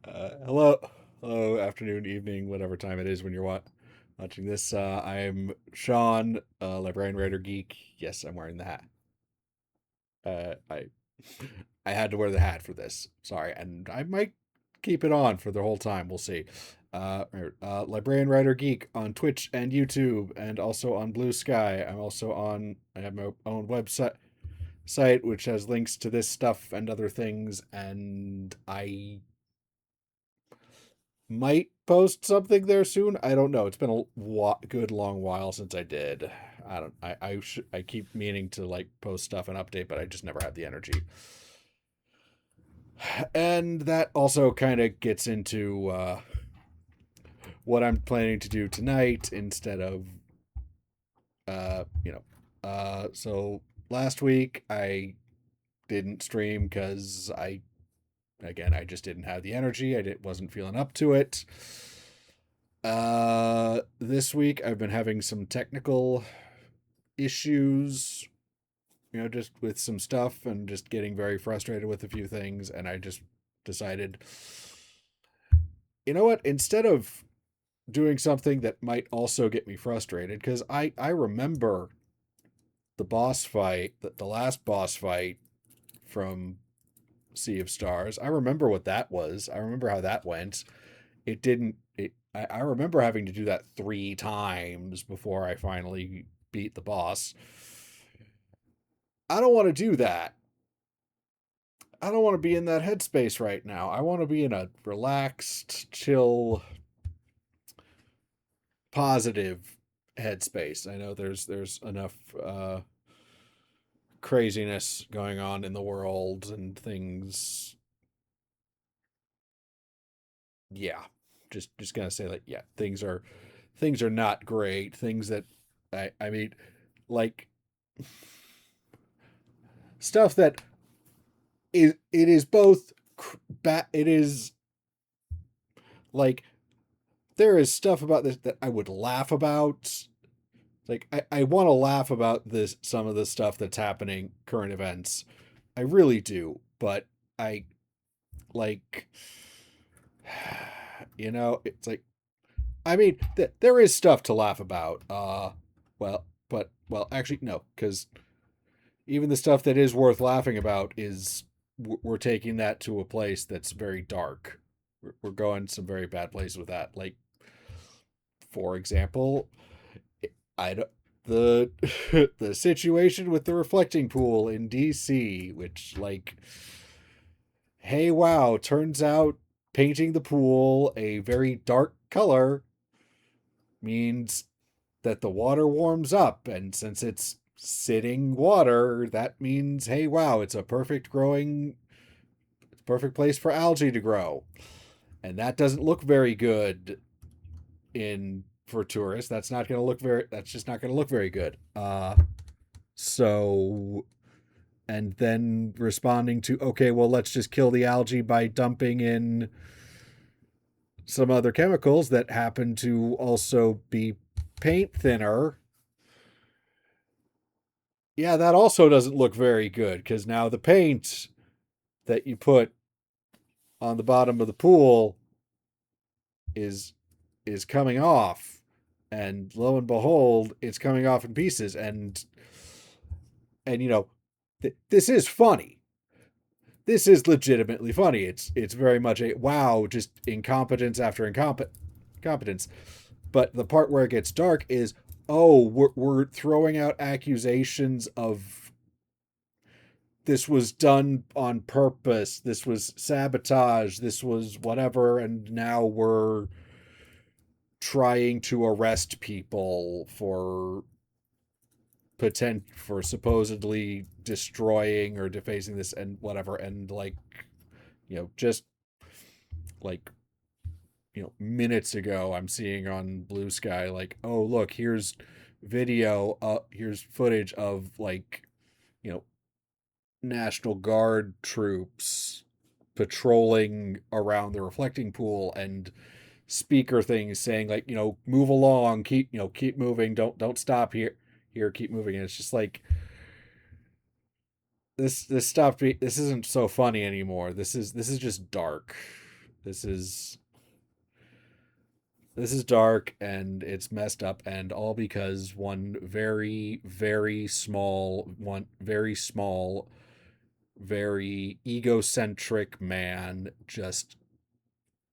Hello, hello, afternoon, evening, whatever time it is when you're watching this. I'm Sean, librarian, writer, geek. Yes, I'm wearing the hat. I I had to wear the hat for this. Sorry, and I might keep it on for the whole time. We'll see. Librarian, writer, geek on Twitch and YouTube, and also on Blue Sky. I have my own website which has links to this stuff and other things, and I might post something there soon. I don't know. It's been a good long while since I did. I don't. I keep meaning to like post stuff and update, but I just never have the energy. And that also kind of gets into what I'm planning to do tonight instead of uh you know so last week I didn't stream because I just didn't have the energy. Wasn't feeling up to it. This week I've been having some technical issues, just with some stuff and just getting very frustrated with a few things. And I just decided, you know what? Instead of doing something that might also get me frustrated, because I remember the boss fight, the last boss fight from Sea of Stars. I remember what that was. I remember how that went. It didn't it I remember having to do that 3 times before I finally beat the boss. I don't want to do that. I don't want to be in that headspace right now. I want to be in a relaxed, chill, positive headspace. I know there's enough craziness going on in the world and things. Yeah, just gonna say like, yeah, things are not great. Things that I mean, like stuff that it is both it is like there is stuff about this that I would laugh about. Like I want to laugh about this some of the stuff that's happening, current events. I really do, but I like it's like, I mean, there is stuff to laugh about. Well, actually no, cuz even the stuff that is worth laughing about is we're taking that to a place that's very dark. We're going some very bad places with that. Like, for example, I don't, the the situation with the reflecting pool in DC, which, like, hey wow, turns out painting the pool a very dark color means that the water warms up, and since it's sitting water, that means, hey wow, it's a perfect place for algae to grow. And that doesn't look very good in for tourists. That's just not going to look very good. So and then responding to, okay, well, let's just kill the algae by dumping in some other chemicals that happen to also be paint thinner. Yeah, that also doesn't look very good, because now the paint that you put on the bottom of the pool is is coming off, and lo and behold, it's coming off in pieces. And this is funny. This is legitimately funny. It's very much a wow, just incompetence after incompetence. But the part where it gets dark is, oh, we're throwing out accusations of this was done on purpose, this was sabotage, this was whatever, and now we're trying to arrest people for supposedly destroying or defacing this and whatever. And like, just like, minutes ago I'm seeing on Blue Sky, like, oh look, here's footage of, like, you know National Guard troops patrolling around the reflecting pool, and speaker things saying, like, move along, keep moving, don't stop here, keep moving. And it's just like, this stopped me. This isn't so funny anymore. This is just dark. This is this is dark and it's messed up, and all because one very small, very egocentric man just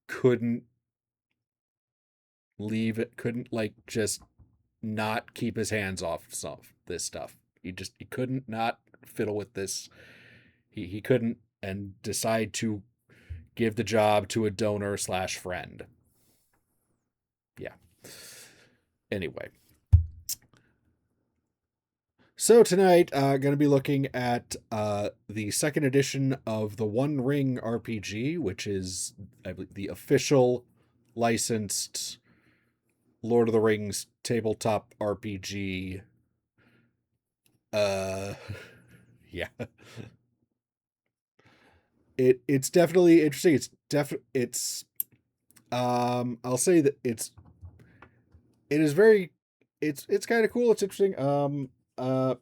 couldn't leave it, couldn't like just not keep his hands off this stuff. He couldn't not fiddle with this. He couldn't, and decide to give the job to a donor slash friend. Yeah. Anyway, so tonight, going to be looking at the second edition of the One Ring RPG, which is, I believe, the official licensed Lord of the Rings tabletop RPG. Uh, yeah, it's definitely interesting. I'll say that it is very, it's kind of cool. It's interesting. I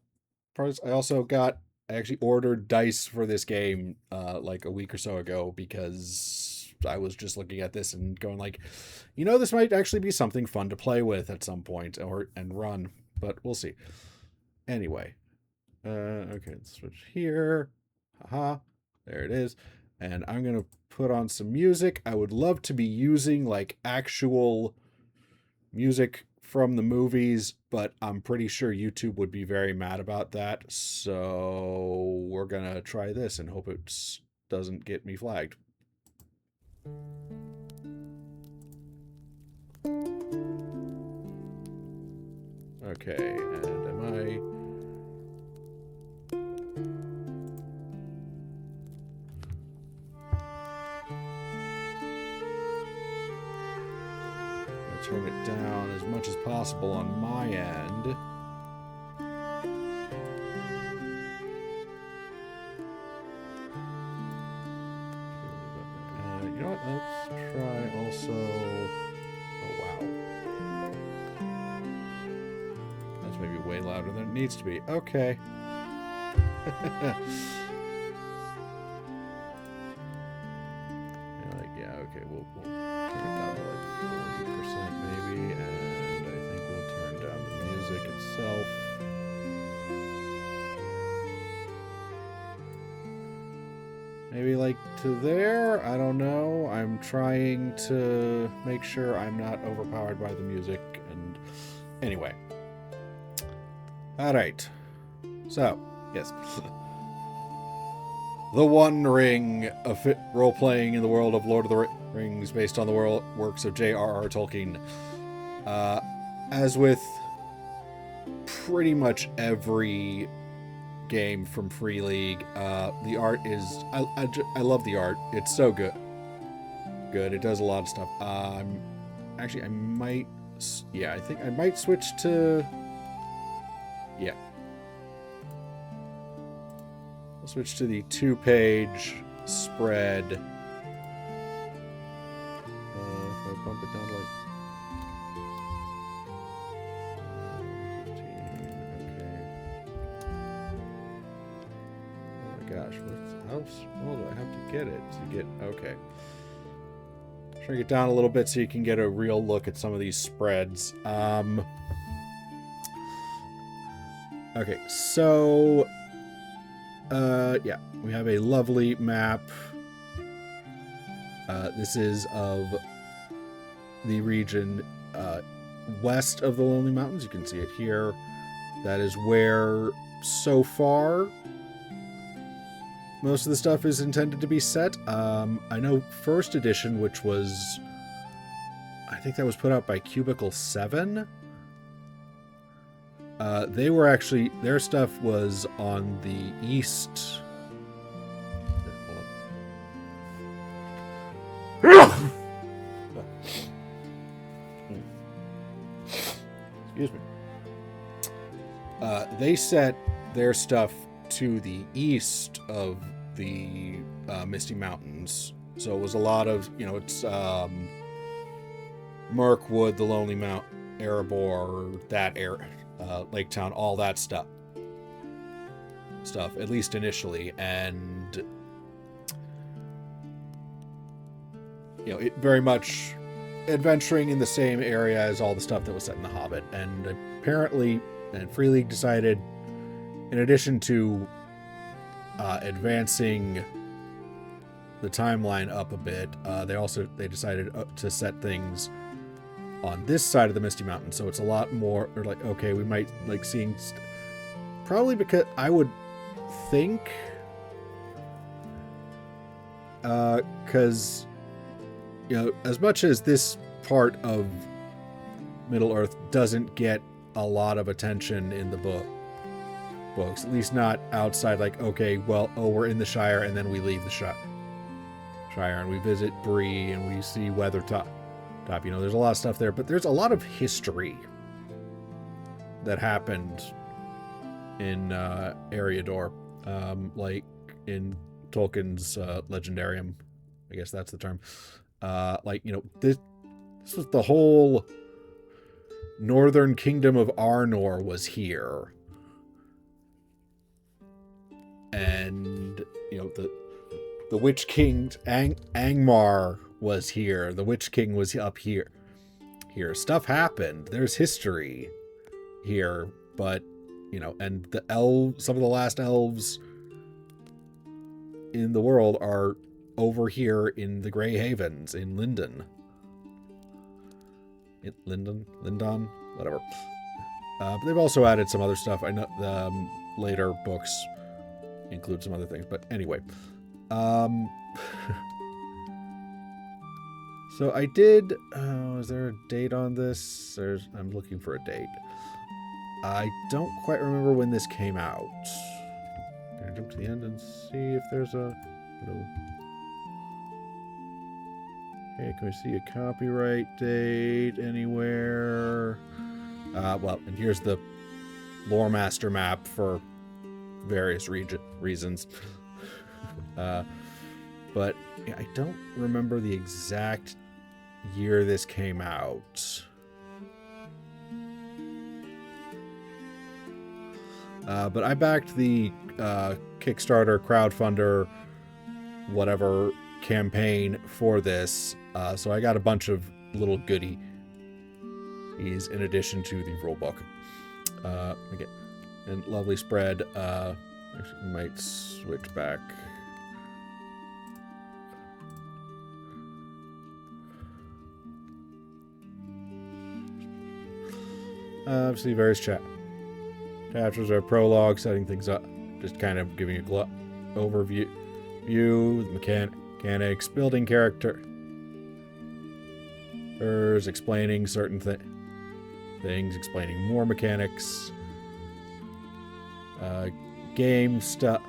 also I actually ordered dice for this game like a week or so ago because I was just looking at this and going like, this might actually be something fun to play with at some point and run, but we'll see. Anyway, okay, let's switch here. Haha, there it is. And I'm gonna put on some music. I would love to be using like actual music from the movies, but I'm pretty sure YouTube would be very mad about that. So we're gonna try this and hope it doesn't get me flagged. Okay, and am I... turn it down as much as possible on my end. You know what? Let's try also... Oh, wow. That's maybe way louder than it needs to be. Okay. Okay, we'll turn it down to like 40% maybe, and I think we'll turn down the music itself. Maybe like to there? I don't know. I'm trying to make sure I'm not overpowered by the music, and anyway. Alright. So, yes. The One Ring, role-playing in the world of Lord of the Rings based on the works of J.R.R. Tolkien. As with pretty much every game from Free League, the art is... I love the art. It's so good. It does a lot of stuff. Actually, I might... Yeah, I think I might switch to... Yeah. I'll switch to the 2-page spread. If I bump it down to like 15, okay. Oh my gosh, how small do I have to get it to get... Okay. Shrink it down a little bit so you can get a real look at some of these spreads. Okay, so... yeah, we have a lovely map. This is of the region west of the Lonely Mountains. You can see it here. That is where, so far, most of the stuff is intended to be set. I know first edition, which was... I think that was put out by Cubicle 7. They were actually... Their stuff was on the east... Excuse me. They set their stuff to the east of the Misty Mountains. So it was a lot of, it's Mirkwood, the Lonely Mount, Erebor, that area, Lake Town, all that stuff. stuff, at least initially, and it very much adventuring in the same area as all the stuff that was set in The Hobbit. And apparently, and Free League decided, in addition to advancing the timeline up a bit, they decided to set things on this side of the Misty Mountain, so it's a lot more, or like, okay, we might like seeing probably because I would think because as much as this part of Middle Earth doesn't get a lot of attention in the books, at least not outside, like, okay, well, we're in the Shire and then we leave the Shire and we visit Bree and we see Weathertop. There's a lot of stuff there, but there's a lot of history that happened in Eriador, like in Tolkien's Legendarium. I guess that's the term. This was the whole northern kingdom of Arnor was here. And, the Witch King, Angmar, was here. The Witch King was up here. Stuff happened. There's history here, but, and some of the last elves in the world are over here in the Grey Havens, in Lindon, whatever. But they've also added some other stuff. I know the later books include some other things, but anyway. So I did, is there a date on this? I'm looking for a date. I don't quite remember when this came out. Can I jump to the end and see if there's a... Okay, can we see a copyright date anywhere? Well, and here's the Lore Master map for various reasons. But I don't remember the exact year this came out. But I backed the Kickstarter, crowdfunder, whatever campaign for this. So I got a bunch of little goodies in addition to the rulebook. Again, and lovely spread. Actually, we might switch back. Obviously, various chapters are prologue, setting things up, just kind of giving a overview, the mechanics, building characters, explaining certain things, explaining more mechanics, game stuff,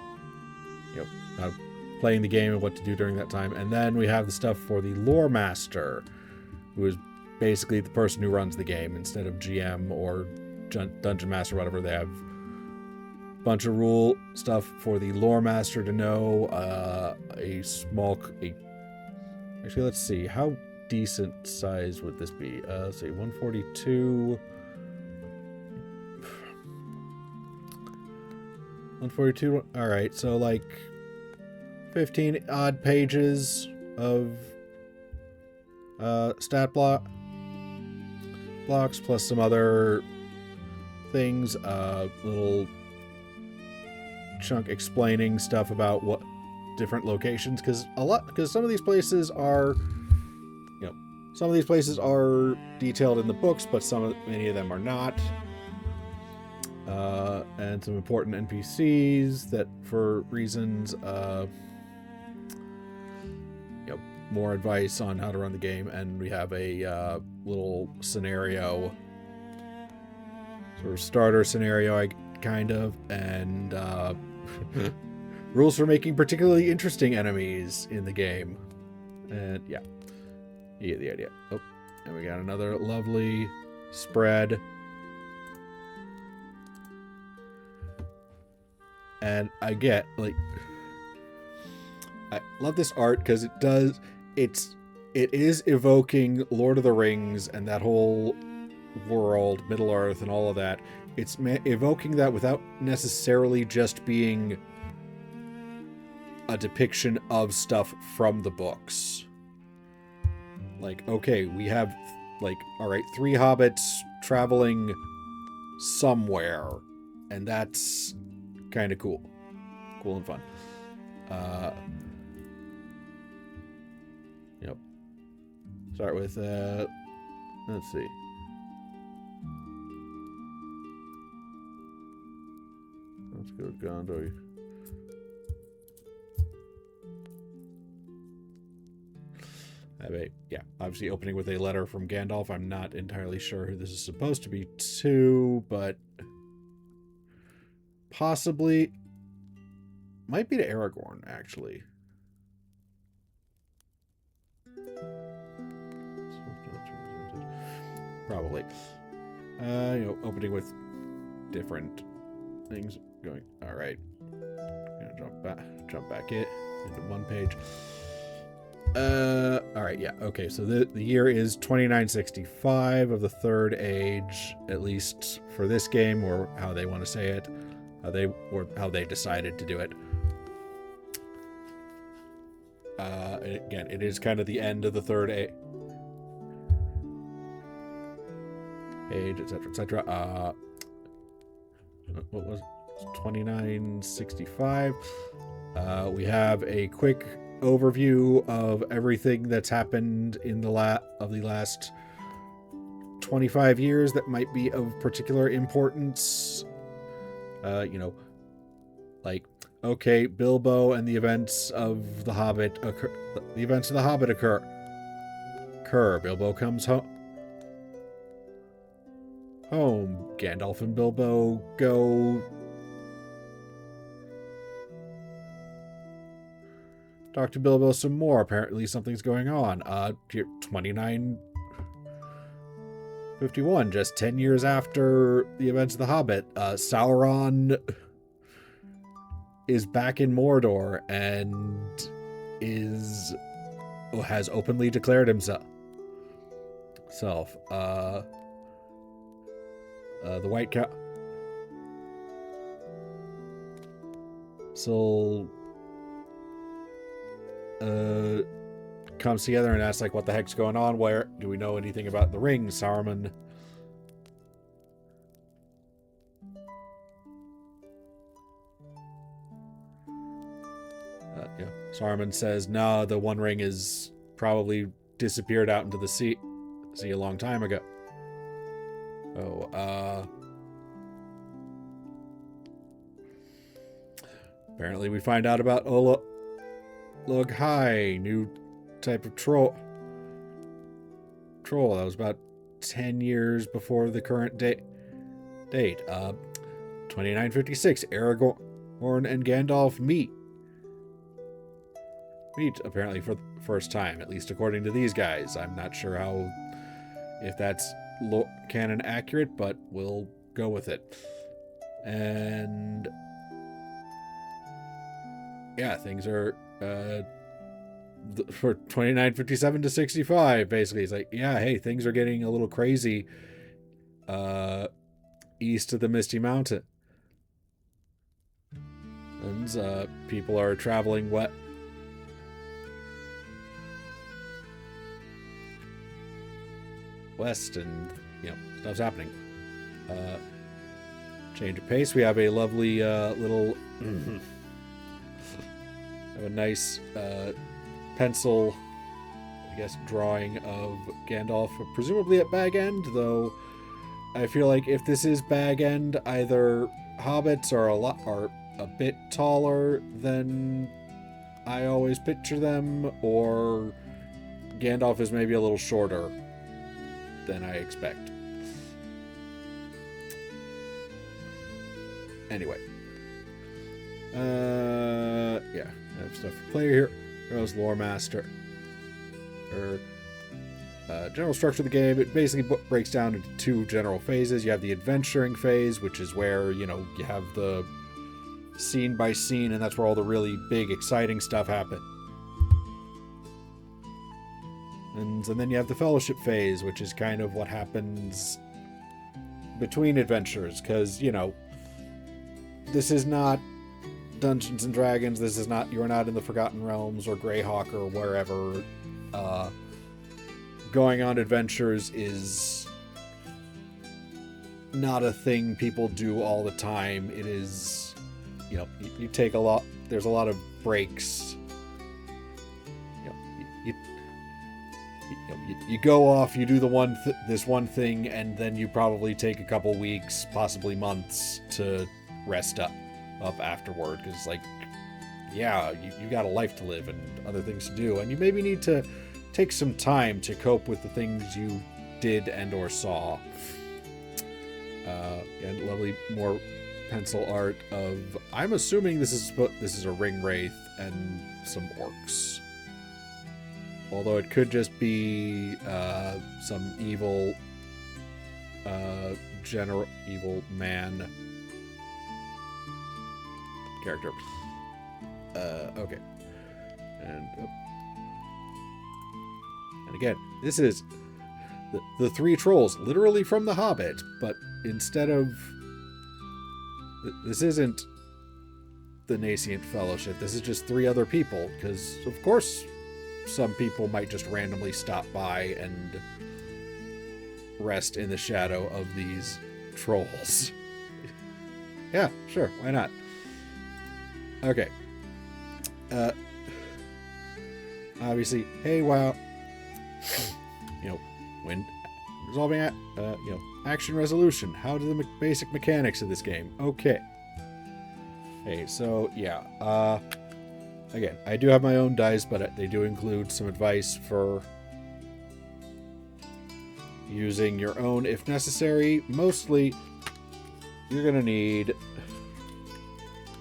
playing the game and what to do during that time. And then we have the stuff for the Lore Master, who is basically the person who runs the game instead of GM or Dungeon Master, whatever. They have a bunch of rule stuff for the Lore Master to know. Actually, let's see, how decent size would this be? Let's see, 142. 142. All right, so like 15 odd pages of stat blocks plus some other things, little chunk explaining stuff about what different locations, because some of these places are detailed in the books, but many of them are not. And some important NPCs that, for reasons, more advice on how to run the game. And we have a little scenario, sort of starter scenario, kind of, and rules for making particularly interesting enemies in the game. And yeah, you get the idea. Oh, and we got another lovely spread. And I love this art because it is evoking Lord of the Rings and that whole world, Middle Earth and all of that, it's evoking that without necessarily just being a depiction of stuff from the books. Like, okay, we have, like, all right, 3 hobbits traveling somewhere, and that's kind of cool. Cool and fun. Yep. Start with, let's see. Let's go Gondor. Yeah, obviously opening with a letter from Gandalf. I'm not entirely sure who this is supposed to be to, but possibly might be to Aragorn, actually. Probably. Opening with different things going. All right. Gonna jump back into one page. All right, yeah, okay, so the year is 2965 of the Third Age, at least for this game, or how they want to say it, how they decided to do it. Again, it is kind of the end of the Third Age, etc., etc. What was it? 2965. We have a quick overview of everything that's happened in the last 25 years that might be of particular importance. Like, okay, Bilbo and the events of The Hobbit occur. The events of The Hobbit occur. Bilbo comes home. Gandalf and Bilbo go talk to Bilbo some more. Apparently something's going on. 2951, just 10 years after the events of The Hobbit, Sauron is back in Mordor and has openly declared himself. The White Council comes together and asks, like, what the heck's going on? Where do we know anything about the ring? Saruman Saruman says, no, the One Ring is probably disappeared out into the sea a long time ago. Apparently we find out about High, new type of troll. That was about 10 years before the current date. 2956, Aragorn and Gandalf meet apparently for the first time, at least according to these guys. I'm not sure if that's canon accurate, but we'll go with it. And yeah, things are for 2957 to 65, basically. It's like, yeah, hey, things are getting a little crazy east of the Misty Mountain. And people are traveling west, and stuff's happening. Change of pace. We have a lovely little have a nice pencil, I guess, drawing of Gandalf, presumably at Bag End, though I feel like if this is Bag End, either hobbits are a bit taller than I always picture them, or Gandalf is maybe a little shorter than I expect. Anyway. Yeah, I have stuff for player here. Rose Lore Master. General structure of the game, it basically breaks down into 2 general phases. You have the adventuring phase, which is where, you have the scene by scene, and that's where all the really big, exciting stuff happens. And then you have the fellowship phase, which is kind of what happens between adventures, because, you know, this is not Dungeons and Dragons. This is not, you're not in the Forgotten Realms or Greyhawk or wherever. Going on adventures is not a thing people do all the time. It is, you know, you take a lot, there's a lot of breaks. You go off, you do this one thing, and then you probably take a couple weeks, possibly months, to rest up afterward, because, like, yeah, you got a life to live and other things to do, and you maybe need to take some time to cope with the things you did and or saw. And lovely more pencil art of, I'm assuming this is a ring wraith and some orcs. Although it could just be some evil evil man character. Okay. And again, this is the three trolls, literally from The Hobbit, but instead of... This isn't the Nascent Fellowship. This is just three other people, because, of course, some people might just randomly stop by and rest in the shadow of these trolls. Yeah, sure, why not? Okay. Obviously, hey, wow. You know, when resolving, you know, action resolution. How do the basic mechanics of this game? Okay. Hey, so, yeah, again, I do have my own dice, but they do include some advice for using your own if necessary. Mostly, you're going to need,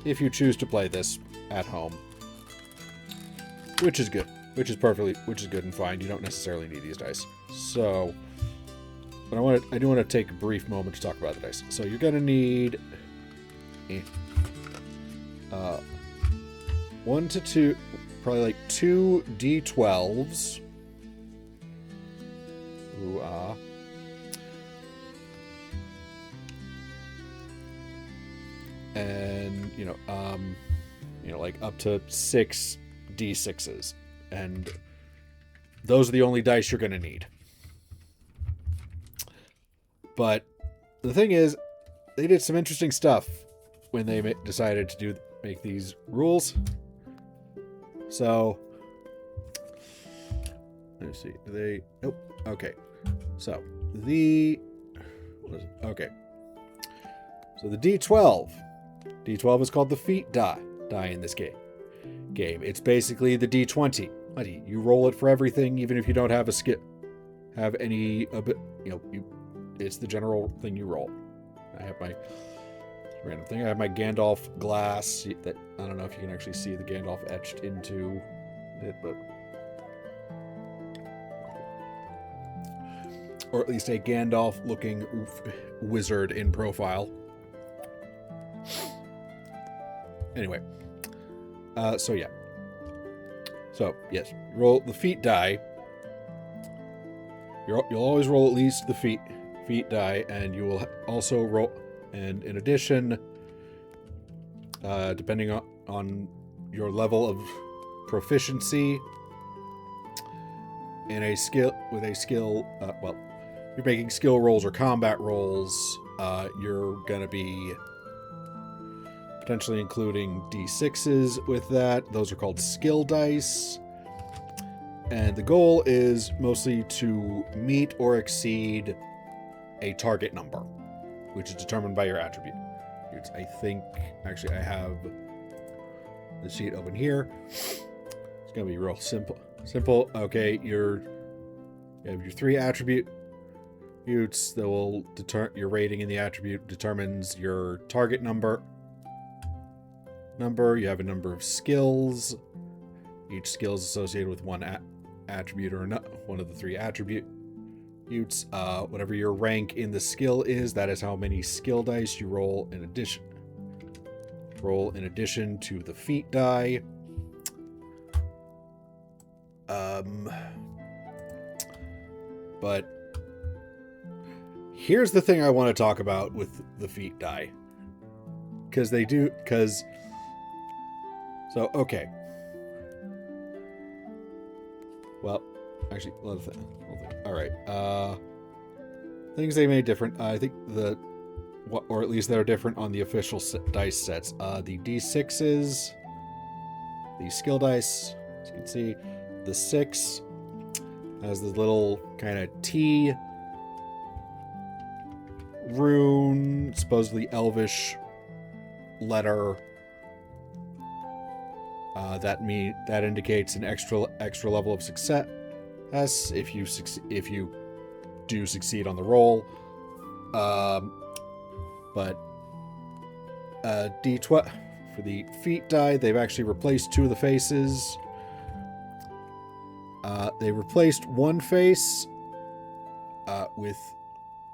if you choose to play this at home, which is good, which is good and fine. You don't necessarily need these dice. So, but I do want to take a brief moment to talk about the dice. So you're going to need 1 to 2, probably like 2 D12s. Ooh, and you know, like up to 6 D6s, and those are the only dice you're going to need. But the thing is, they did some interesting stuff when they decided to make these rules. So, let's see. Do they? Nope. Okay. So okay. So the D12. D12 is called the feat die in this game. It's basically the D20. You roll it for everything, even if you don't have it's the general thing you roll. I have my random thing. I have my Gandalf glass that I don't know if you can actually see the Gandalf etched into it, but or at least a Gandalf looking wizard in profile. Anyway, so yeah. So yes, roll the feat die. You'll always roll at least the feat die, and you will also roll. And in addition, depending on your level of proficiency in a skill, well, you're making skill rolls or combat rolls, you're going to be potentially including D6s with that. Those are called skill dice. And the goal is mostly to meet or exceed a target number, which is determined by your attributes. I think, actually, I have the sheet open here. It's going to be real simple. Okay, you have your 3 attributes that will your rating in the attribute determines your target number. You have a number of skills. Each skill is associated with one attribute or one of the 3 attributes. Whatever your rank in the skill is, that is how many skill dice you roll in addition. Roll in addition to the feat die. But here's the thing I want to talk about with the feat die. So, okay. Well, actually, alright. Things they made different. I think or at least they're different on the official dice sets. The D6s, the skill dice, as you can see, the 6 has the little kind of T rune, supposedly elvish letter. That indicates an extra level of success if you do succeed on the roll. But D12 for the feat die, they've actually replaced 2 of the faces. They replaced one face with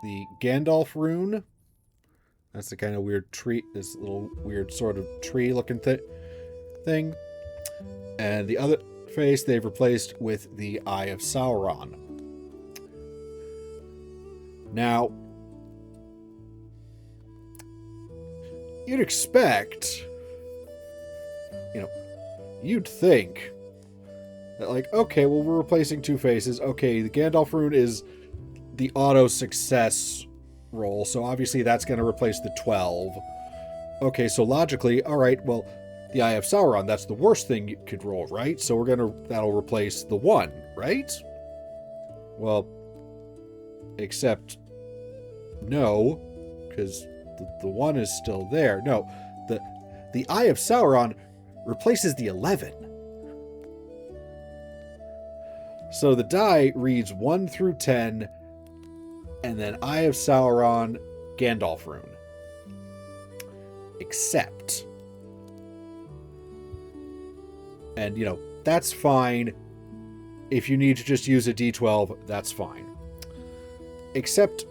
the Gandalf rune. That's the kind of weird tree, this little weird sort of tree-looking thing. And the other face they've replaced with the Eye of Sauron. Now, you'd expect, you'd think that, like, okay, well, we're replacing 2 faces. Okay, the Gandalf rune is the auto success roll, so obviously that's going to replace the 12. Okay, so logically, all right, well, the Eye of Sauron, that's the worst thing you could roll, right? So that'll replace the 1, right? Well, except no, because the 1 is still there. No, the Eye of Sauron replaces the 11. So the die reads 1 through 10, and then Eye of Sauron, Gandalf rune. Except, and that's fine. If you need to just use a D12, that's fine. Except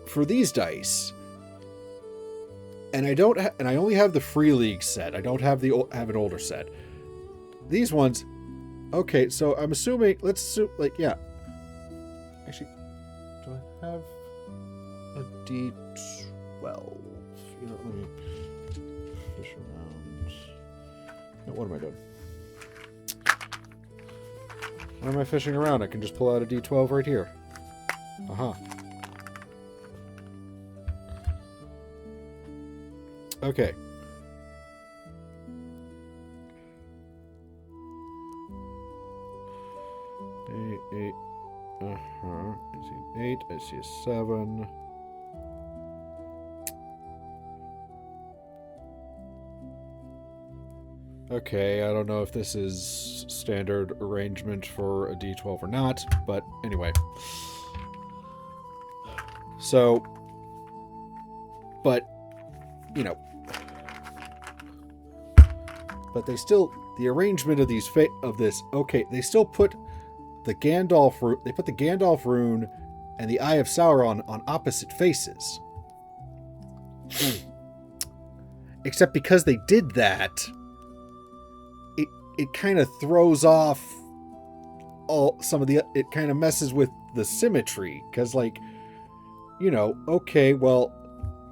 for these dice, and I only have the Free League set. I don't have an older set. These ones, okay. So I'm assuming. Let's assume, yeah. Actually, do I have a D12? Let me fish around. No, what am I doing? Why am I fishing around? I can just pull out a D12 right here. Uh-huh. Okay. Eight. Uh-huh. I see an 8. I see a 7. Okay, I don't know if this is standard arrangement for a D12 or not, but anyway. So, but, but they still, the arrangement of this, okay, they still put the Gandalf rune and the Eye of Sauron on opposite faces. Except because they did that, it kind of throws off it kind of messes with the symmetry, because okay, well,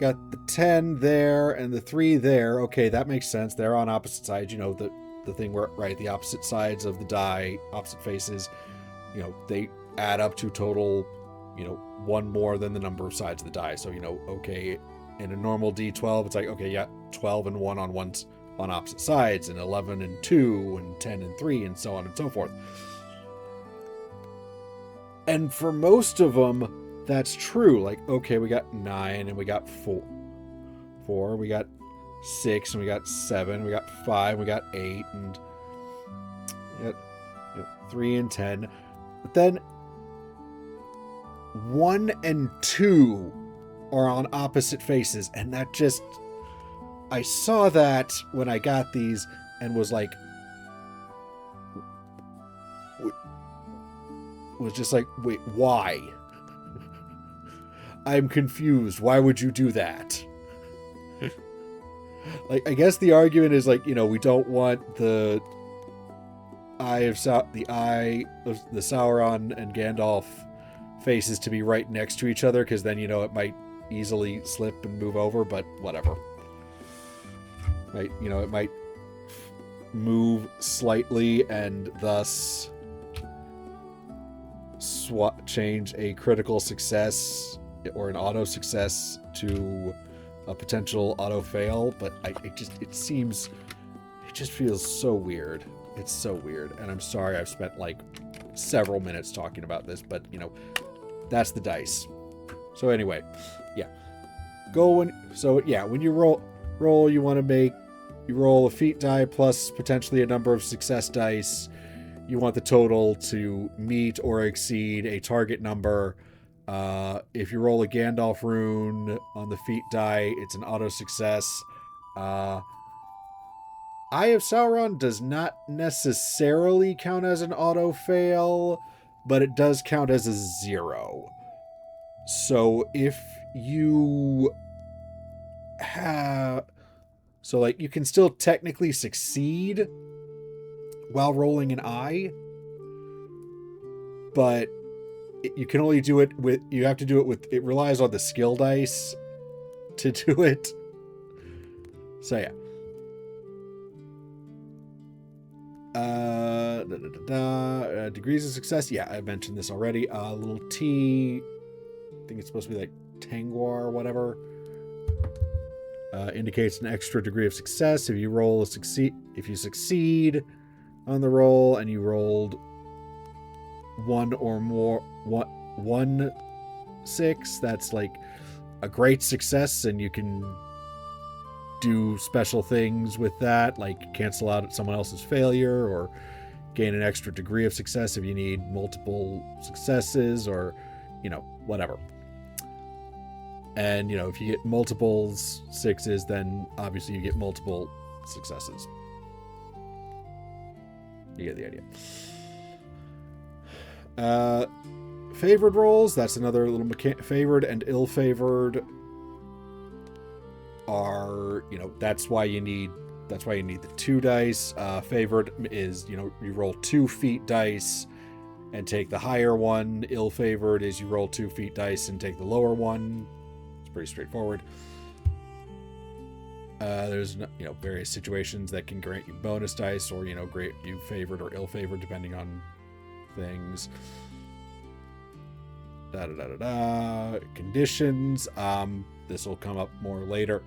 got the 10 there and the 3 there. Okay, that makes sense. They're on opposite sides. The thing where, right, the opposite sides of the die, opposite faces, they add up to total, 1 more than the number of sides of the die. So, okay, in a normal D12, it's like, okay, yeah, 12 and 1 on opposite sides, and 11 and 2, and 10 and 3, and so on and so forth. And for most of them, that's true. Like, okay, we got 9, and we got 4, we got 6, and we got 7, we got 5, we got 8, and we got 3 and 10. But then 1 and 2 are on opposite faces, and that just, I saw that when I got these and was like, wait, why? I'm confused. Why would you do that? I guess the argument is we don't want the Eye of the Sauron and Gandalf faces to be right next to each other, because then, you know, it might easily slip and move over, but whatever. Right, you know, it might move slightly and thus change a critical success or an auto success to a potential auto fail, but it just feels so weird. It's so weird, and I'm sorry I've spent like several minutes talking about this, but you know, that's the dice. So anyway, yeah. When you roll, you want to roll a feat die plus potentially a number of success dice. You want the total to meet or exceed a target number. If you roll a Gandalf rune on the feat die, it's an auto success. Eye of Sauron does not necessarily count as an auto fail, but it does count as a 0. So if you have... So, like, you can still technically succeed while rolling an eye, but you can only do it with... You have to do it with... It relies on the skill dice to do it. So, yeah. Degrees of success. Yeah, I mentioned this already. Little T... I think it's supposed to be like Tengwar or whatever. Indicates an extra degree of success. If you succeed on the roll and you rolled 1 6, that's like a great success, and you can do special things with that, like cancel out someone else's failure or gain an extra degree of success if you need multiple successes, or, you know, whatever. And, you know, if you get multiple 6s, then obviously you get multiple successes. You get the idea. Favored rolls, that's another little favored and ill-favored are, you know, that's why you need the 2 dice. Favored is, you know, you roll 2 feat dice and take the higher one. Ill-favored is you roll 2 feat dice and take the lower one. Pretty straightforward. There's, you know, various situations that can grant you bonus dice, or, you know, grant you favored or ill-favored depending on things. Conditions. This will come up more later,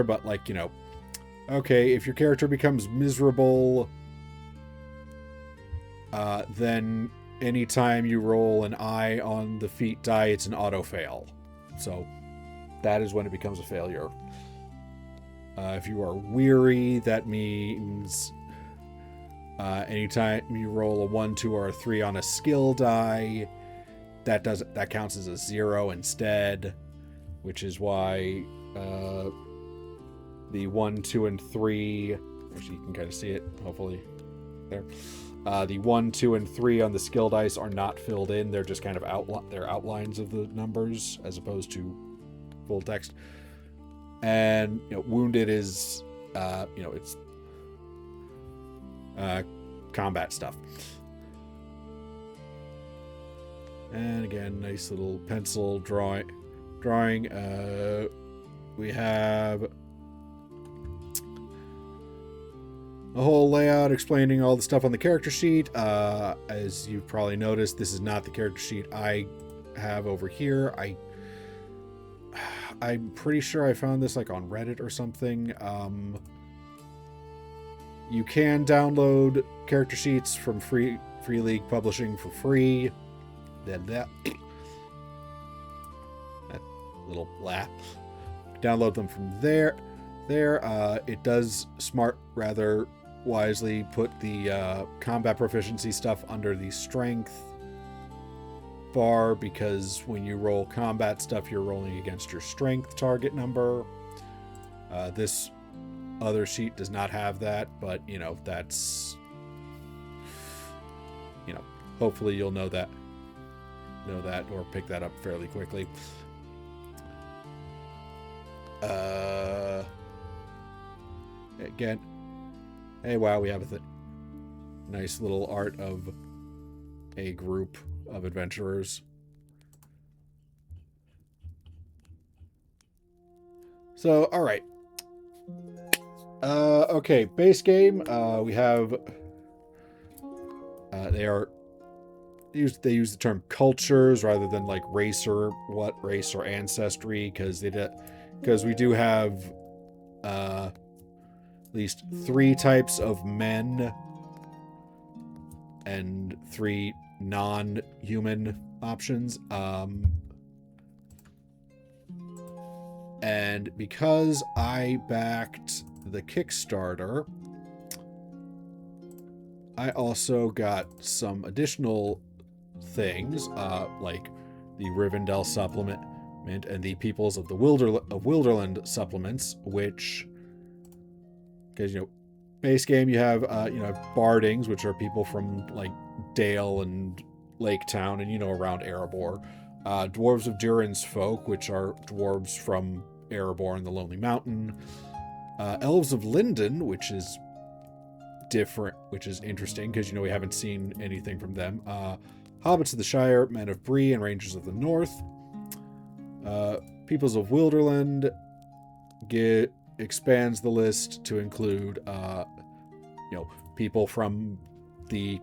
but, like, you know, okay, if your character becomes miserable, then anytime you roll an eye on the feat die, it's an auto fail. So that is when it becomes a failure. If you are weary, that means anytime you roll a 1, 2, or a 3 on a skill die, that counts as a 0 instead, which is why the 1, 2, and 3, actually you can kind of see it, hopefully, there. The 1, 2, and 3 on the skill dice are not filled in. They're just kind of they're outlines of the numbers as opposed to full text. And, you know, wounded is, you know, it's combat stuff. And again, nice little pencil drawing. We have a whole layout explaining all the stuff on the character sheet. As you've probably noticed, this is not the character sheet I have over here. I'm pretty sure I found this like on Reddit or something. You can download character sheets from Free League Publishing for free. Then that little laugh. Download them from there. It does rather wisely put the combat proficiency stuff under the strength bar, because when you roll combat stuff, you're rolling against your strength target number. This other sheet does not have that, but, you know, that's, you know, hopefully you'll know that or pick that up fairly quickly. Again, hey, wow, we have a nice little art of a group of adventurers. So, all right. Okay, base game. We have. They use the term cultures rather than like race or ancestry, because we do have at least 3 types of men and 3 non-human options. And because I backed the Kickstarter, I also got some additional things, like the Rivendell supplement and the Peoples of Wilderland supplements, which, because, base game you have, Bardings, which are people from like Dale and Lake Town and, around Erebor. Dwarves of Durin's Folk, which are dwarves from Erebor and the Lonely Mountain. Elves of Linden, which is different, which is interesting because, we haven't seen anything from them. Hobbits of the Shire, Men of Bree, and Rangers of the North. Peoples of Wilderland expands the list to include, people from the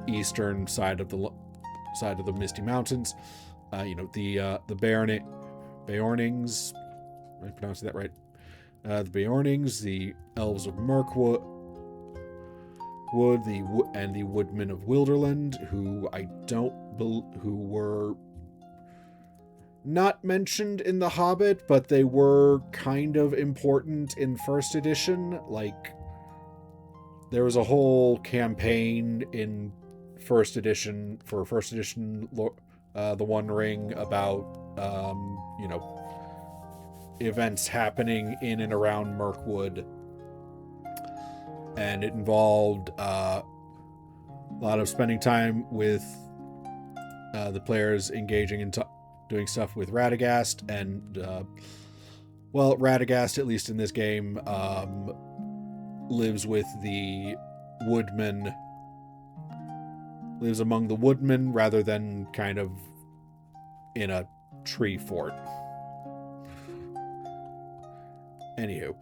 eastern side of the Misty Mountains. The Beornings. Am I pronouncing that right? The Beornings, the Elves of Mirkwood, and the Woodmen of Wilderland, who who were not mentioned in The Hobbit, but they were kind of important in first edition. Like, there was a whole campaign in first edition, The One Ring, about, events happening in and around Mirkwood. And it involved a lot of spending time with the players engaging in doing stuff with Radagast. And, Radagast, at least in this game, lives with the woodmen. Lives among the woodmen rather than kind of in a tree fort. Anywho.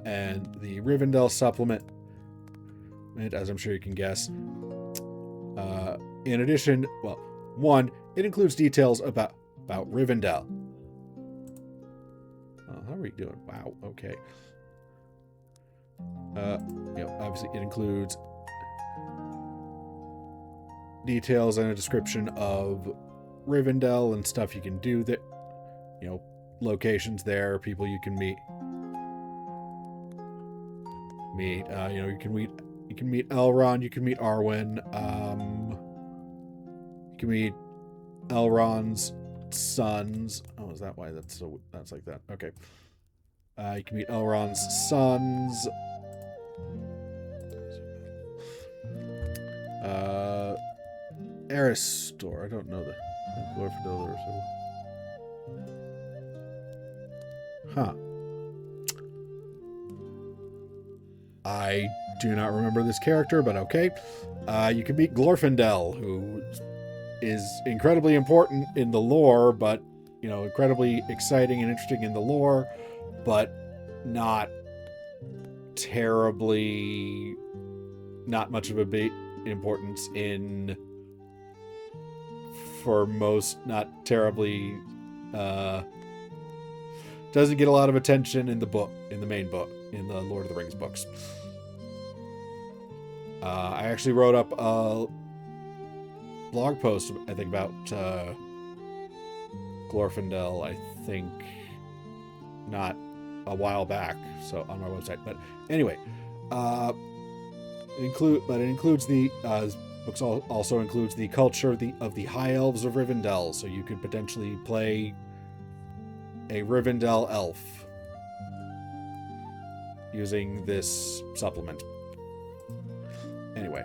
And the Rivendell supplement, as I'm sure you can guess. In addition, 1, it includes details about Rivendell. How are we doing? Wow, okay. Obviously it includes details and a description of Rivendell and stuff you can do that, locations there, people you can meet. You can meet Elrond, you can meet Arwen, you can meet Elrond's sons. Oh, is that why that's like that? Okay. You can meet Elrond's sons. Eristor, I don't know the Glorfindel or so. Huh. I do not remember this character, but okay. You can meet Glorfindel, who is incredibly important in the lore, but, incredibly exciting and interesting in the lore, but not much of a big importance not terribly, doesn't get a lot of attention in the main book, in the Lord of the Rings books. I actually wrote up a blog post, I think, about Glorfindel, I think, not a while back, so on my website. But anyway, it includes the books also includes the culture of the High Elves of Rivendell, so you could potentially play a Rivendell elf using this supplement. Anyway.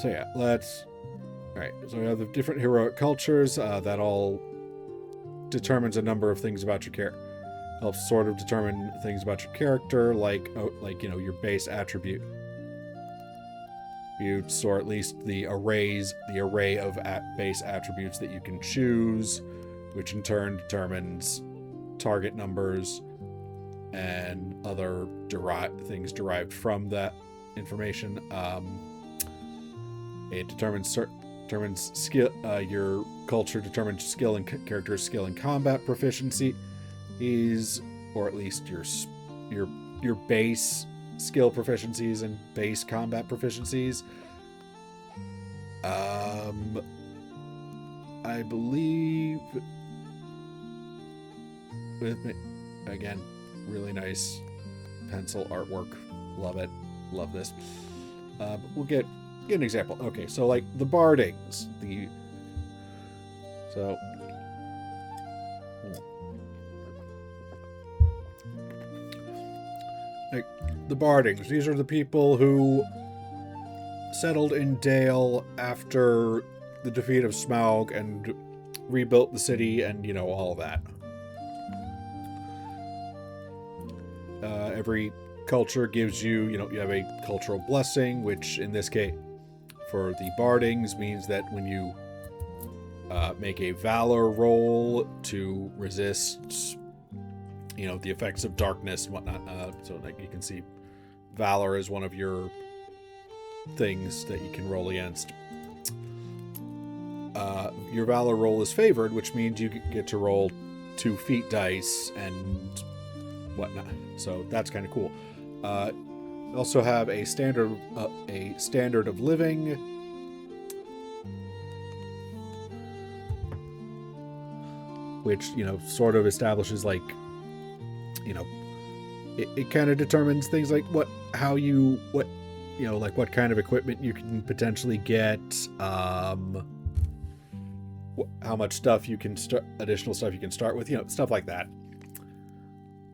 So yeah, alright, so we have the different heroic cultures, that all determines a number of things about your character. Helps sort of determine things about your character, like your base attribute. or at least the array of base attributes that you can choose, which in turn determines target numbers and other things derived from that information. It determines skill. Your culture determines skill and character's skill and combat proficiency or at least your base skill proficiencies and base combat proficiencies. I believe again, really nice pencil artwork. Love it. Love this. We'll get an example. Okay, so like the bardings, like the bardings. These are the people who settled in Dale after the defeat of Smaug and rebuilt the city and, all of that. Every culture gives you, you have a cultural blessing, which in this case, for the bardings, means that when you make a valor roll to resist, the effects of darkness and whatnot. So like you can see, valor is one of your things that you can roll against. Your valor roll is favored, which means you get to roll 2 feat dice and whatnot. So that's kind of cool. Also have a standard of living, which sort of establishes like it kind of determines things like what kind of equipment you can potentially get, how much stuff you can additional stuff you can start with, stuff like that.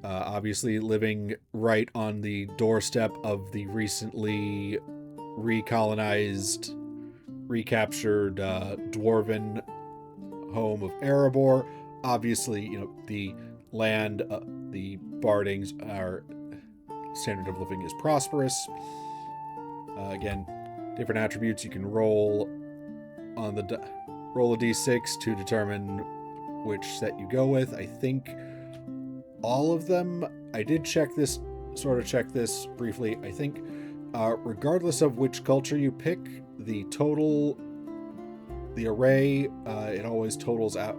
Obviously, living right on the doorstep of the recently recolonized, recaptured dwarven home of Erebor. Obviously, the land, the bardings, our standard of living is prosperous. Again, different attributes you can roll on roll a d6 to determine which set you go with. I think all of them. I did check this briefly. I think regardless of which culture you pick, the array, it always totals out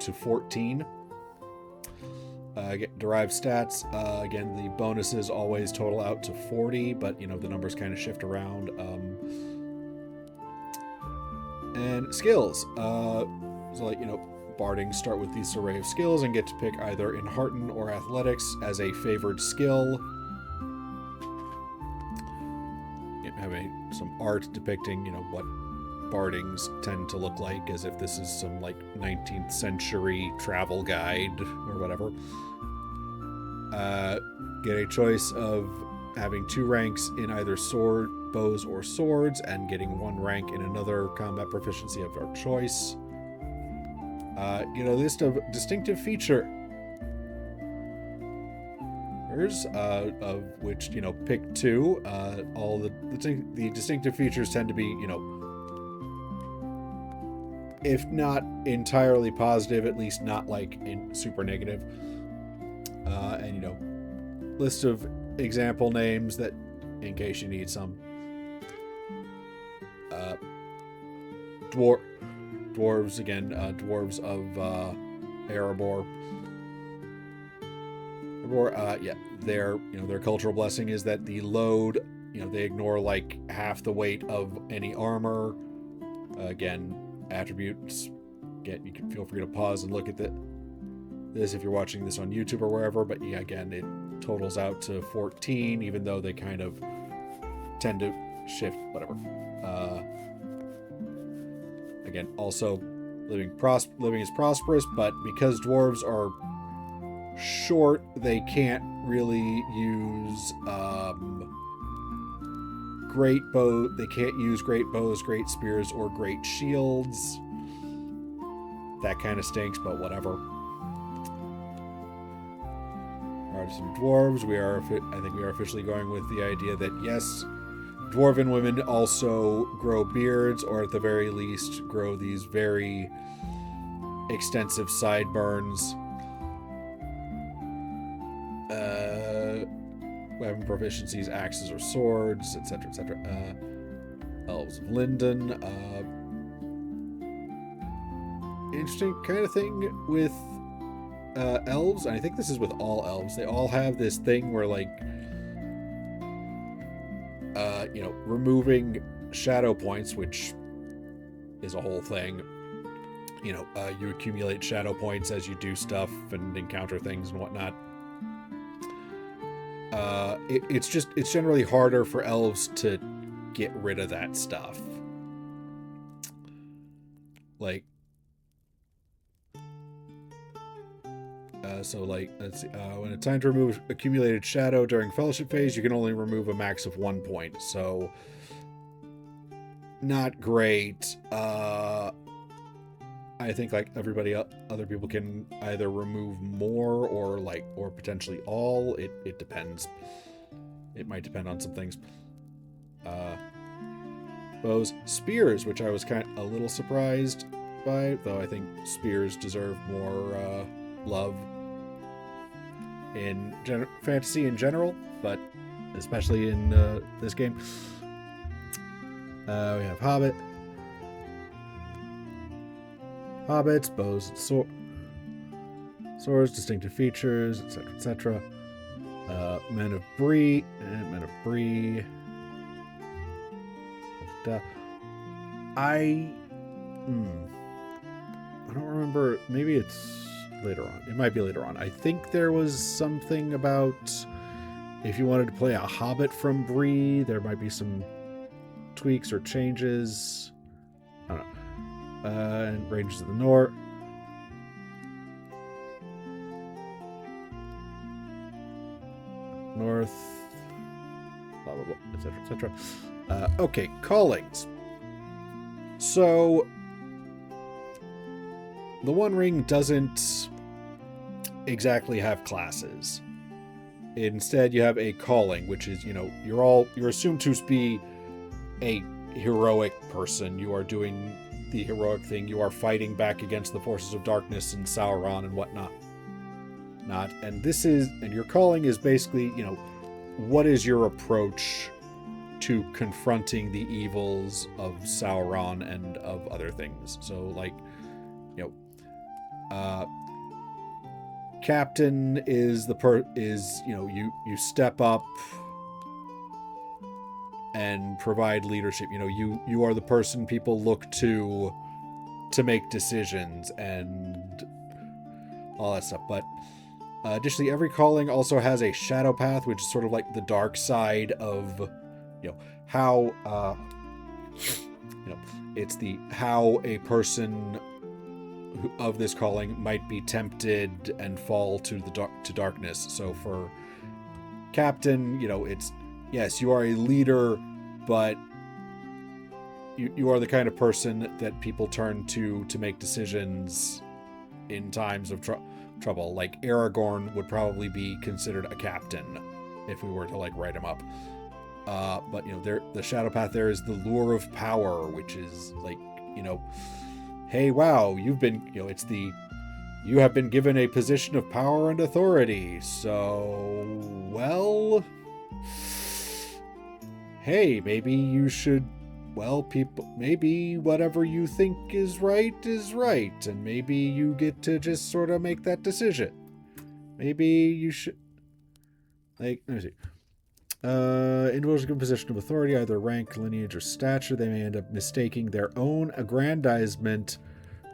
to 14. Derived stats, again, the bonuses always total out to 40, but the numbers kind of shift around. And skills, so like bardings start with this array of skills and get to pick either Enhearten or Athletics as a favored skill. You have some art depicting what bardings tend to look like, as if this is some like 19th century travel guide or whatever. Get a choice of having 2 ranks in either bows or swords, and getting 1 rank in another combat proficiency of our choice. Get a list of distinctive features, of which pick 2. All the distinctive features tend to be if not entirely positive, at least not like super negative. And list of example names that, in case you need some. Dwarves again. Dwarves of Erebor. Their cultural blessing is that the load, they ignore like half the weight of any armor. Again, attributes. Again, you can feel free to pause and look at this if you're watching this on YouTube or wherever. But yeah, again, it totals out to 14, even though they kind of tend to shift, whatever. Again, also living is prosperous, but because dwarves are short, they can't really use great bow. They can't use great bows, great spears, or great shields. That kind of stinks, but whatever. Artisan dwarves. I think we are officially going with the idea that yes, dwarven women also grow beards, or at the very least grow these very extensive sideburns. Weapon proficiencies, axes or swords, etc., etc. Elves of Linden. Interesting kind of thing with elves, and I think this is with all elves. They all have this thing where, like, removing shadow points, which is a whole thing. You accumulate shadow points as you do stuff and encounter things and whatnot. It's generally harder for elves to get rid of that stuff. Like, let's see. When it's time to remove accumulated shadow during fellowship phase, you can only remove a max of 1 point. So, not great. I think, like, other people can either remove more or potentially all. It depends. It might depend on some things. Bows, spears, which I was kind of a little surprised by, though I think spears deserve more love in fantasy in general, but especially in this game. We have hobbits, bows, and swords, distinctive features, etc., etc. Men of Bree. I don't remember. Maybe it's later on. It might be later on. I think there was something about if you wanted to play a hobbit from Bree, there might be some tweaks or changes. I don't know. And ranges of the north. Blah blah blah, etc., etc. Okay, callings. So the One Ring doesn't exactly have classes. Instead, you have a calling, which is, you're assumed to be a heroic person. You are doing the heroic thing. You are fighting back against the forces of darkness and Sauron and whatnot. And your calling is basically, what is your approach to confronting the evils of Sauron and of other things? So, captain is you step up and provide leadership. You are the person people look to make decisions and all that stuff. But additionally, every calling also has a shadow path, which is sort of like the dark side of, how, it's how a person of this calling might be tempted and fall to darkness. So for captain, it's, yes, you are a leader, but you are the kind of person that people turn to make decisions in times of trouble. Like Aragorn would probably be considered a captain if we were to write him up. But the shadow path there is the lure of power, which is hey, wow, you've been, you have been given a position of power and authority. So, well, hey, maybe you should, maybe whatever you think is right, and maybe you get to just sort of make that decision. Maybe you should, let me see. Individuals given position of authority, either rank, lineage, or stature, they may end up mistaking their own aggrandizement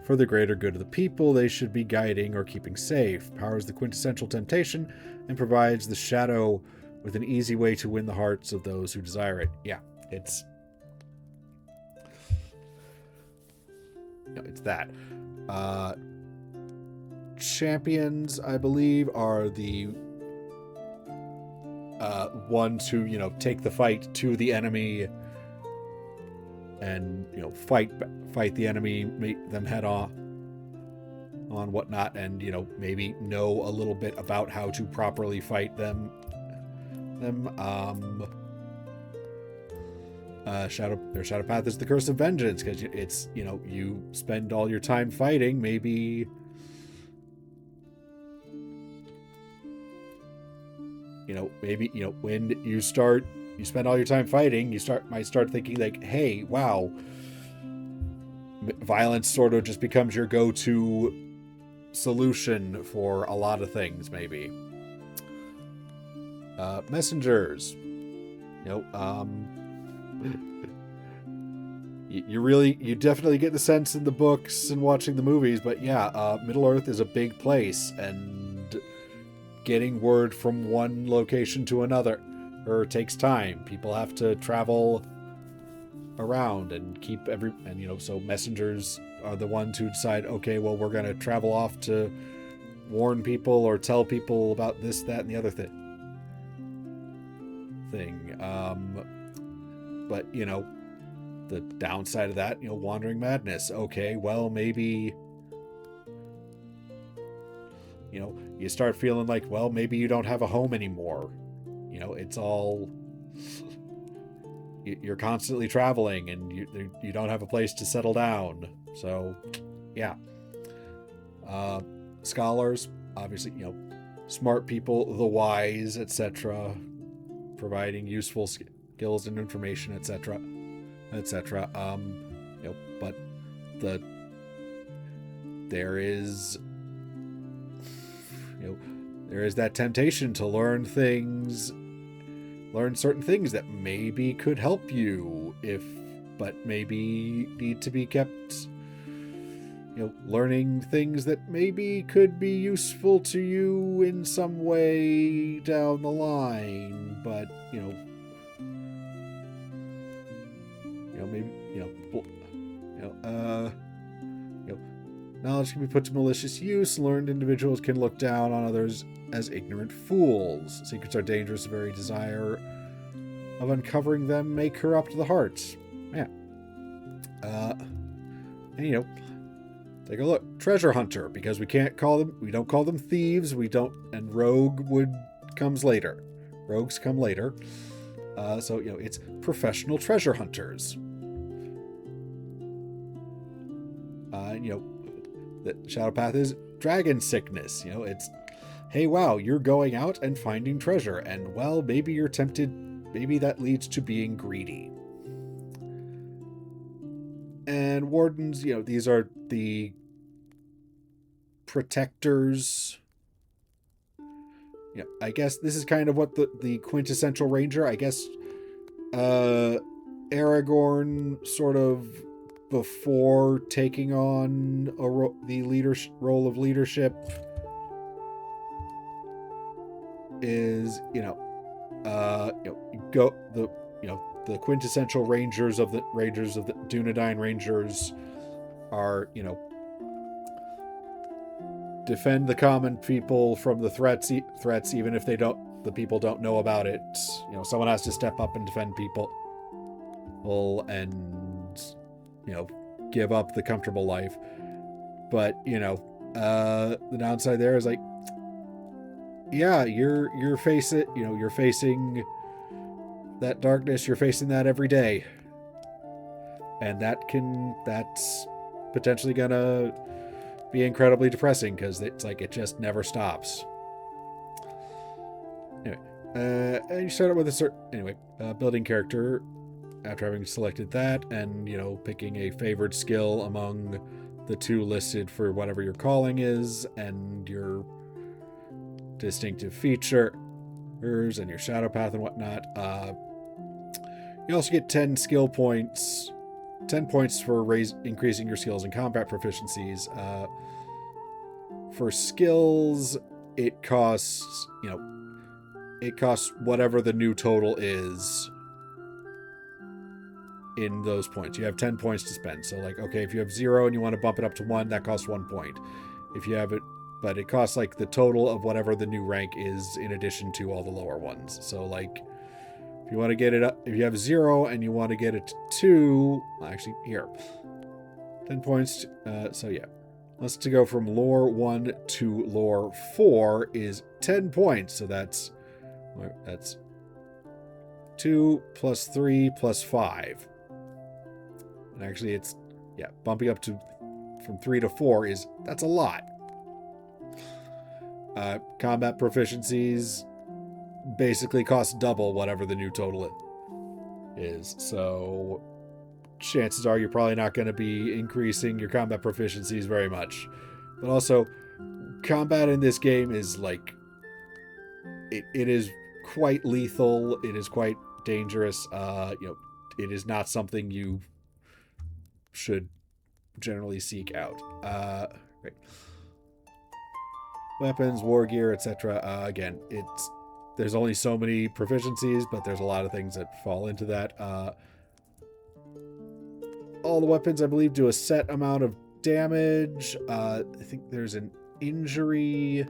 for the greater good of the people they should be guiding or keeping safe. Power is the quintessential temptation and provides the shadow with an easy way to win the hearts of those who desire it. Yeah, it's that. Champions, I believe, are the ones who take the fight to the enemy and fight the enemy, meet them head on whatnot, and maybe know a little bit about how to properly fight them. Their shadow path is the curse of vengeance, because it's, you spend all your time fighting. Maybe, when you spend all your time fighting, might start thinking like, hey, wow, violence sort of just becomes your go-to solution for a lot of things, maybe. Messengers. You definitely get the sense in the books and watching the movies, but yeah, Middle-earth is a big place, and getting word from one location to another takes time. People have to travel around and so messengers are the ones who decide, okay, well, we're going to travel off to warn people or tell people about this, that, and the other thing. But the downside of that, wandering madness. Okay, well, maybe you start feeling like, well, maybe you don't have a home anymore. It's all, you're constantly traveling, and you don't have a place to settle down. So, yeah. Scholars, obviously, smart people, the wise, etc., providing useful skills and information, etc., etc. But there is that temptation to learn certain things that maybe could help you, but maybe need to be kept. Learning things that maybe could be useful to you in some way down the line, but maybe knowledge can be put to malicious use. Learned individuals can look down on others as ignorant fools. Secrets are dangerous. The very desire of uncovering them may corrupt the heart. Yeah. And take a look. Treasure hunter, because we don't call them thieves. And rogue comes later. Rogues come later. So it's professional treasure hunters. The shadow path is dragon sickness. It's, hey, wow, you're going out and finding treasure, and well, maybe you're tempted. Maybe that leads to being greedy. And wardens, these are the protectors. I guess this is kind of what the quintessential ranger, I guess, Aragorn sort of before taking on the role of leadership is, the quintessential rangers of the Dunedain Rangers are, defend the common people from the threats, even if the people don't know about it. Someone has to step up and defend people, and give up the comfortable life. But the downside there is like, yeah, you're facing that darkness. You're facing that every day, and that's potentially gonna be incredibly depressing, because it's like it just never stops. Anyway, and you start out with building character after having selected that, and picking a favored skill among the two listed for whatever your calling is, and your distinctive features and your shadow path and whatnot. You also get 10 skill points. 10 points for increasing your skills and combat proficiencies. For skills, it costs whatever the new total is in those points. You have 10 points to spend. So okay, if you have 0 and you want to bump it up to 1, that costs 1 point. If you have it, but it costs the total of whatever the new rank is in addition to all the lower ones. So if you want to get it up, if you have 0 and you want to get it to 2, actually, here, 10 points. So yeah, let's to go from lore 1 to lore 4 is 10 points. So that's 2 plus 3 plus 5. And actually it's, yeah, bumping up to from 3 to 4 that's a lot. Combat proficiencies basically cost double whatever the new total is. So chances are you're probably not going to be increasing your combat proficiencies very much. But also, combat in this game is like, it is quite lethal. It is quite dangerous. It is not something you should generally seek out. Right. Weapons, war gear, etc. Again, there's only so many proficiencies, but there's a lot of things that fall into that. All the weapons, I believe, do a set amount of damage. I think there's an injury.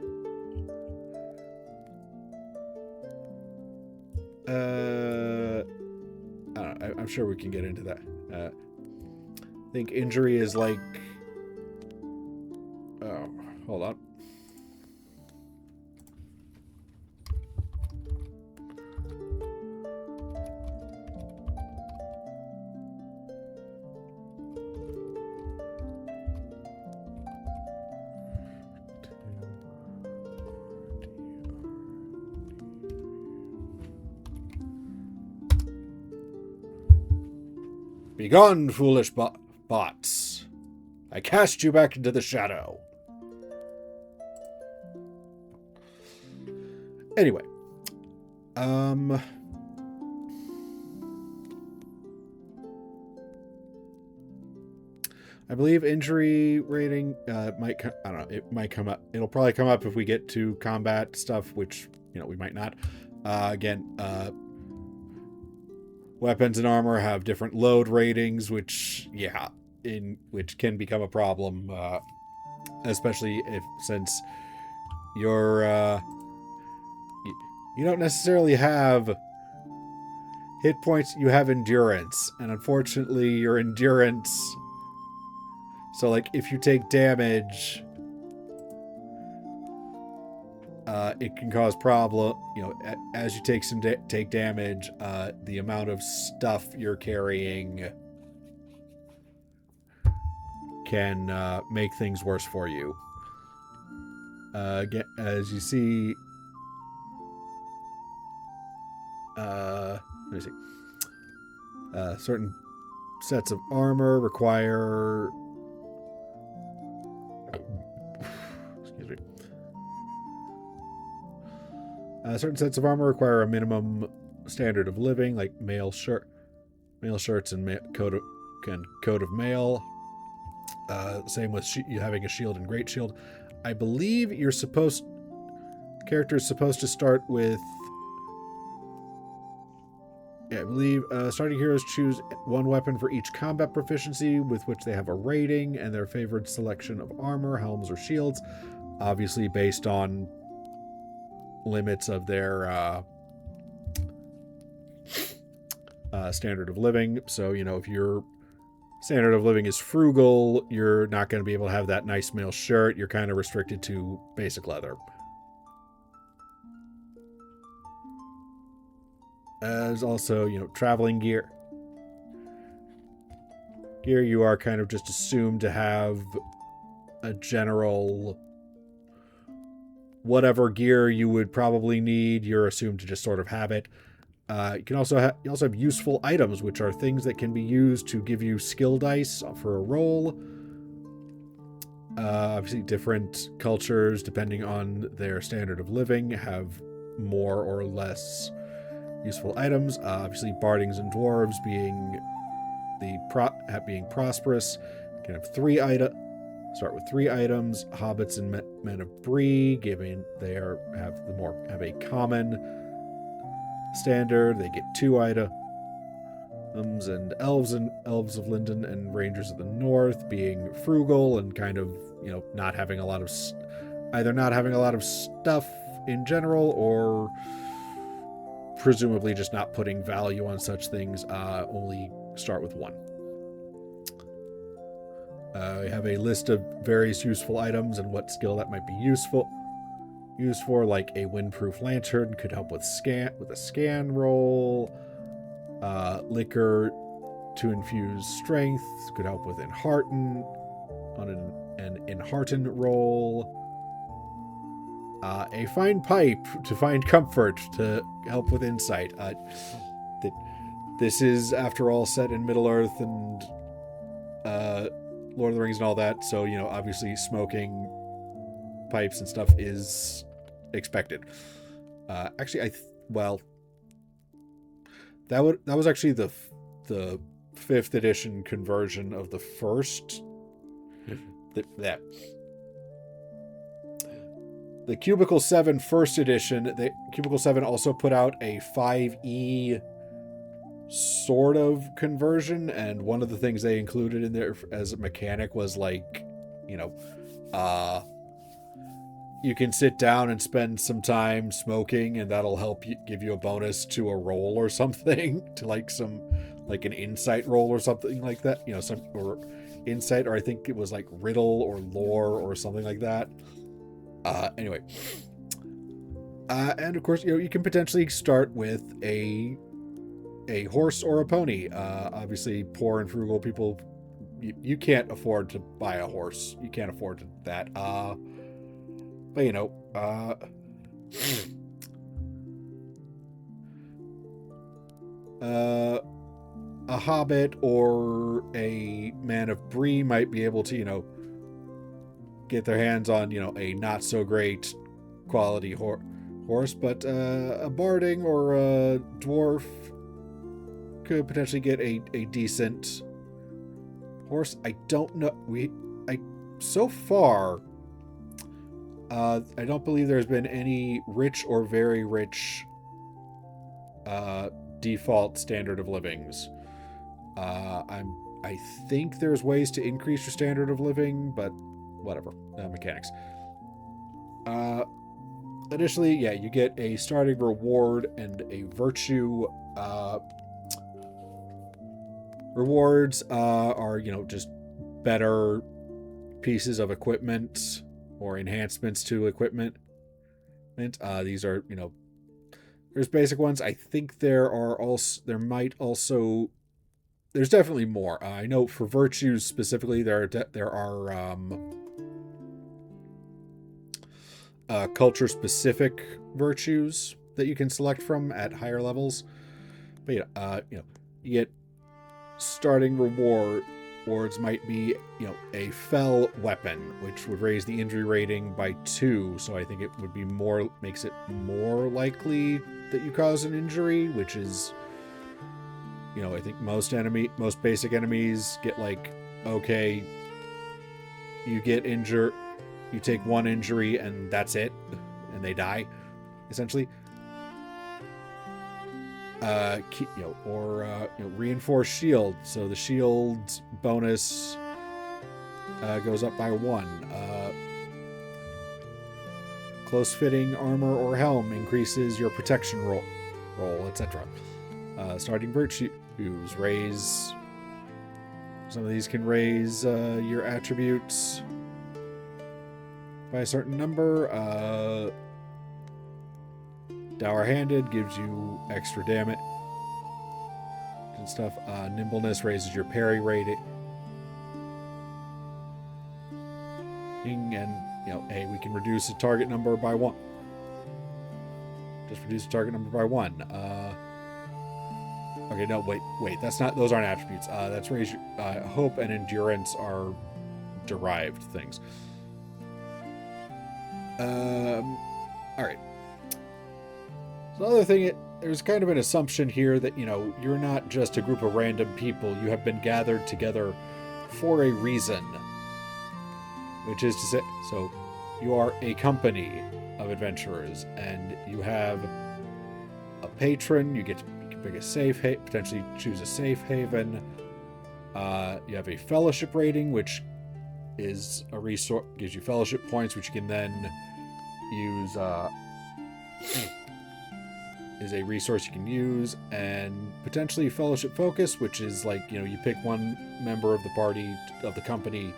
I don't know. I'm sure we can get into that. I think injury is like... Oh, hold on. Begone, foolish bots. I cast you back into the shadow. Anyway. I believe injury rating might come, I don't know, it might come up. It'll probably come up if we get to combat stuff, which, we might not. Again, weapons and armor have different load ratings, which can become a problem, especially since you're you don't necessarily have hit points. You have endurance, and unfortunately, your endurance. So, like, if you take damage, it can cause problem. As you take damage, the amount of stuff you're carrying can make things worse for you. Again, as you see, let me see. Certain sets of armor require. Excuse me. Certain sets of armor require a minimum standard of living, like male shirts and coat of mail. Same with you having a shield and great shield. I believe character is supposed to start with. Yeah, I believe starting heroes choose one weapon for each combat proficiency with which they have a rating, and their favored selection of armor, helms, or shields, obviously based on limits of their standard of living. So, if your standard of living is frugal, you're not going to be able to have that nice male shirt. You're kind of restricted to basic leather. As also, traveling gear. You are kind of just assumed to have a general whatever gear you would probably need. You're assumed to just sort of have it. You also have useful items, which are things that can be used to give you skill dice for a roll. Obviously, different cultures, depending on their standard of living, have more or less useful items. Obviously, bardings and dwarves being prosperous can have start with 3 items. Hobbits and men of Bree, given they have a common standard, they get 2 items. And elves of Linden and rangers of the north being frugal and kind of not having a lot of stuff in general, or presumably just not putting value on such things. Only start with 1. We have a list of various useful items and what skill that might be used for, like a windproof lantern could help with a scan roll. Liquor to infuse strength could help with enhearten on an enhearten roll. A fine pipe to find comfort to help with insight. This is, after all, set in Middle Earth and Lord of the Rings and all that, so, you know, obviously smoking pipes and stuff is expected. Actually, that was actually the 5th edition conversion of the first. The Cubicle 7 first edition, the Cubicle 7 also put out a 5e sort of conversion, and one of the things they included in there as a mechanic was, like, you know, you can sit down and spend some time smoking, and that'll help you, give you a bonus to a roll or something, to like an insight roll or something like that, you know, or insight, or I think it was like riddle or lore or something like that. Anyway, and of course, you know, you can potentially start with a horse or a pony. Obviously, poor and frugal people, you can't afford to buy a horse. You can't afford that. But, you know, a hobbit or a man of Bree might be able to, you know, get their hands on, you know, a not so great quality horse, but a barding or a dwarf could potentially get a decent horse. I don't know. So far, I don't believe there's been any rich or very rich default standard of livings. I think there's ways to increase your standard of living, but whatever. Mechanics. Additionally, yeah, you get a starting reward and a virtue. Rewards are, you know, just better pieces of equipment or enhancements to equipment. These are, you know, there's basic ones. I think there's definitely more. I know for virtues specifically, there are culture specific virtues that you can select from at higher levels. But yeah, you know, you get starting rewards might be, you know, a fell weapon, which would raise the injury rating by 2. So I think it would be makes it more likely that you cause an injury, which is, you know, I think most basic enemies get, like, okay, you get injured, you take 1 injury and that's it, and they die, essentially. Reinforced shield. So the shield bonus goes up by 1. Close fitting armor or helm increases your protection roll, etc. Starting virtues raise. Some of these can raise your attributes by a certain number. Dour handed gives you extra damage and stuff. Nimbleness raises your parry rating. And, you know, hey, we can reduce the target number by 1. Just reduce the target number by 1. Okay, no, wait. Those aren't attributes. That's raise your hope and endurance are derived things. All right. So the other thing, there's kind of an assumption here that, you know, you're not just a group of random people. You have been gathered together for a reason. Which is to say, so you are a company of adventurers, and you have a patron. You can pick a safe haven, potentially choose a safe haven. You have a fellowship rating, which is a resource, gives you fellowship points, which you can then use. Is a resource you can use, and potentially fellowship focus, which is like, you know, you pick one member of the party, of the company,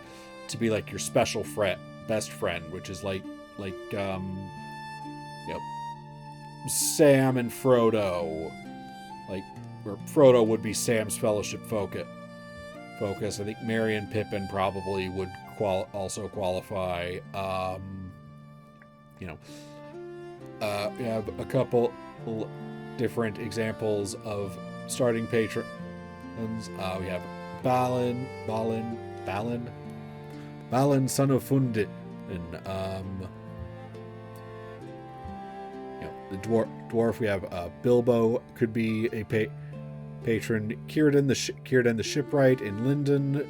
to be like your special best friend, which is like you know, Sam and Frodo, like, where Frodo would be Sam's fellowship focus. I think Merry and Pippin probably would also qualify. You know, we have a couple different examples of starting patrons. We have Balin, son of Fundin, and the dwarf. We have Bilbo could be a patron. Círdan the shipwright in Lindon.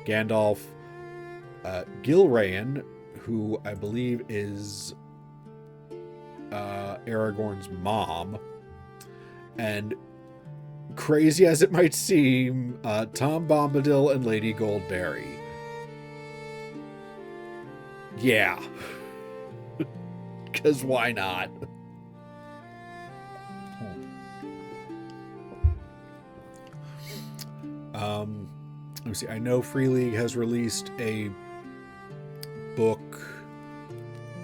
Gandalf, Gilraen, who I believe is Aragorn's mom, and crazy as it might seem, Tom Bombadil and Lady Goldberry. Yeah. Because why not? Let me see. I know Free League has released a book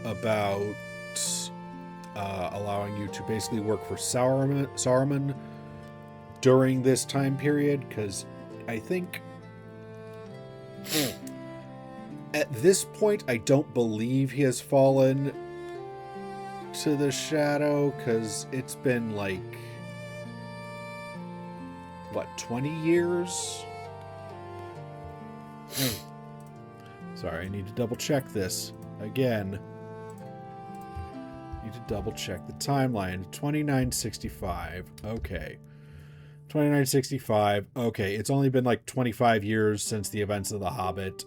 about allowing you to basically work for Saruman during this time period, because I think at this point I don't believe he has fallen to the shadow, because it's been like, what, 20 years? Sorry, I need to double check this again. Need to double check the timeline. 2965. Okay. 2965. Okay, it's only been like 25 years since the events of The Hobbit.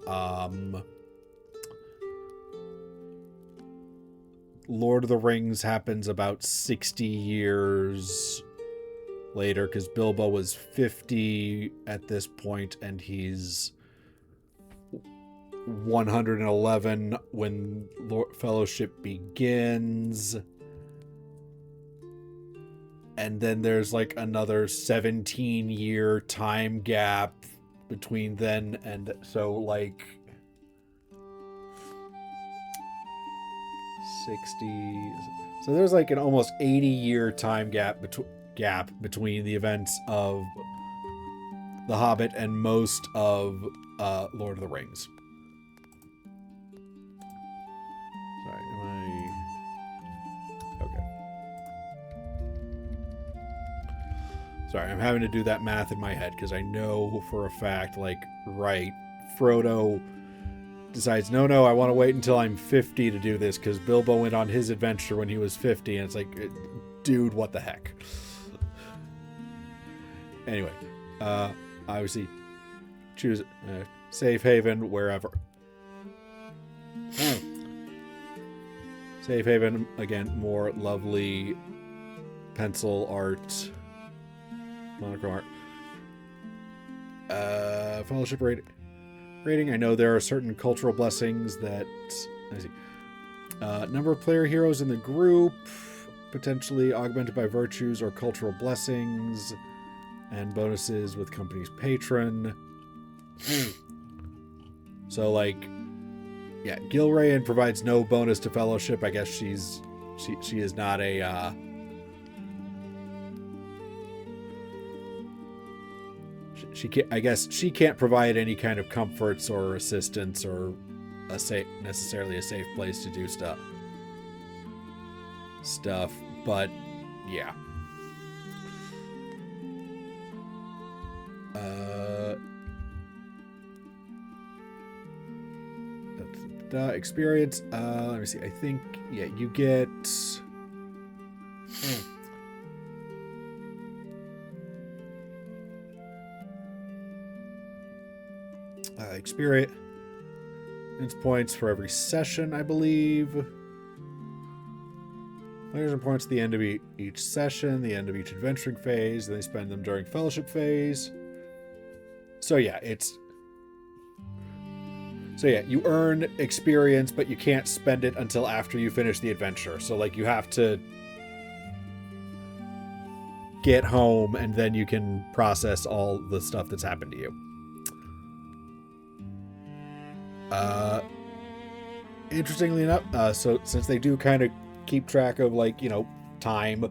Lord of the Rings happens about 60 years later, because Bilbo was 50 at this point, and he's 111 when Fellowship begins. And then there's like another 17-year time gap between then and so like 60. So there's like an almost 80-year time gap between the events of The Hobbit and most of Lord of the Rings. Sorry, okay. Sorry, I'm having to do that math in my head because I know for a fact, like, right, Frodo decides, no, I want to wait until I'm 50 to do this, because Bilbo went on his adventure when he was 50, and it's like, dude, what the heck? Anyway, obviously, choose safe haven wherever. Safe haven, again, more lovely pencil art, monochrome art. Fellowship rating. I know there are certain cultural blessings that, I see. Number of player heroes in the group, potentially augmented by virtues or cultural blessings, and bonuses with company's patron. So, like, yeah, Gilraen provides no bonus to Fellowship. I guess she is not a I guess she can't provide any kind of comforts or assistance or necessarily a safe place to do stuff. But yeah. Experience. Let me see. I think, yeah, you get experience points for every session, I believe. Players earn points at the end of each session, the end of each adventuring phase, then they spend them during Fellowship phase. So yeah, you earn experience, but you can't spend it until after you finish the adventure. So, like, you have to get home, and then you can process all the stuff that's happened to you. Interestingly enough, so since they do kind of keep track of, like, you know, time,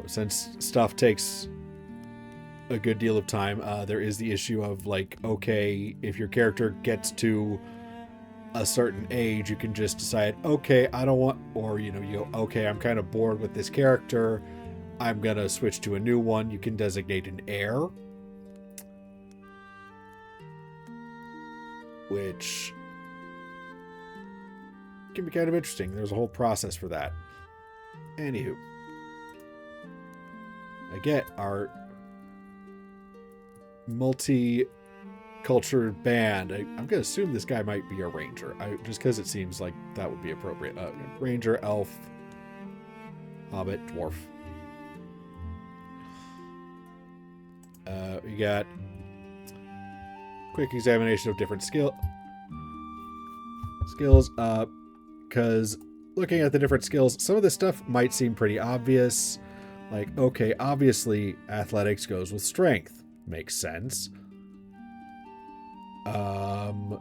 since stuff takes a good deal of time, there is the issue of like, okay, if your character gets to a certain age, you can just decide, okay, I don't want, or okay, I'm kind of bored with this character, I'm gonna switch to a new one. You can designate an heir, which can be kind of interesting. There's a whole process for that. Anywho, again, our multi-cultured band. I'm going to assume this guy might be a ranger, just because it seems like that would be appropriate. Ranger, elf, hobbit, dwarf. We got quick examination of different skills. Because looking at the different skills, some of this stuff might seem pretty obvious. Like, okay, obviously athletics goes with strength. Makes sense. And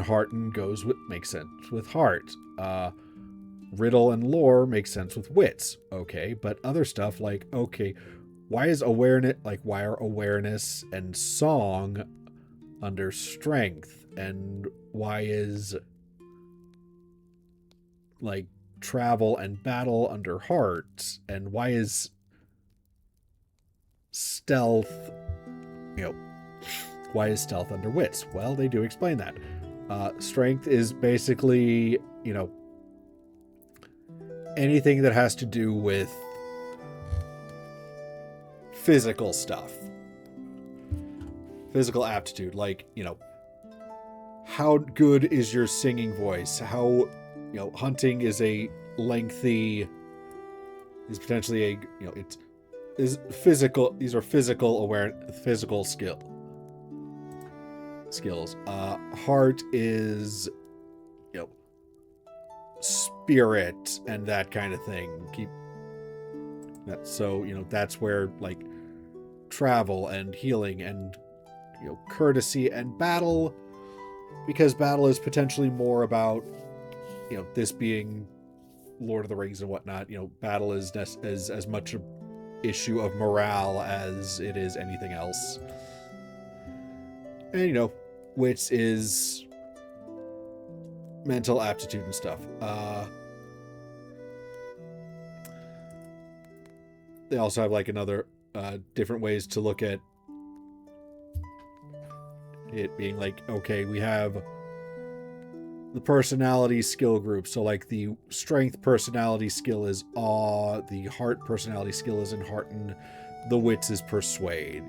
Hearten makes sense with heart. Riddle and lore makes sense with wits. Okay, but other stuff like, okay, why are awareness and song under strength, and why is like travel and battle under heart, and why is stealth under wits? Well, they do explain that. Strength is basically, anything that has to do with physical stuff. Physical aptitude, like, how good is your singing voice? How, hunting is potentially it is physical. These are physical skills. Heart is, spirit and that kind of thing. That's where like travel and healing and courtesy and battle, because battle is potentially more about this being Lord of the Rings and whatnot. Battle is as much an issue of morale as it is anything else. And wits is mental aptitude and stuff. They also have like another different ways to look at it, being like, okay, we have the personality skill group. So like the strength personality skill is awe, the heart personality skill is enhearten, the wits is persuade.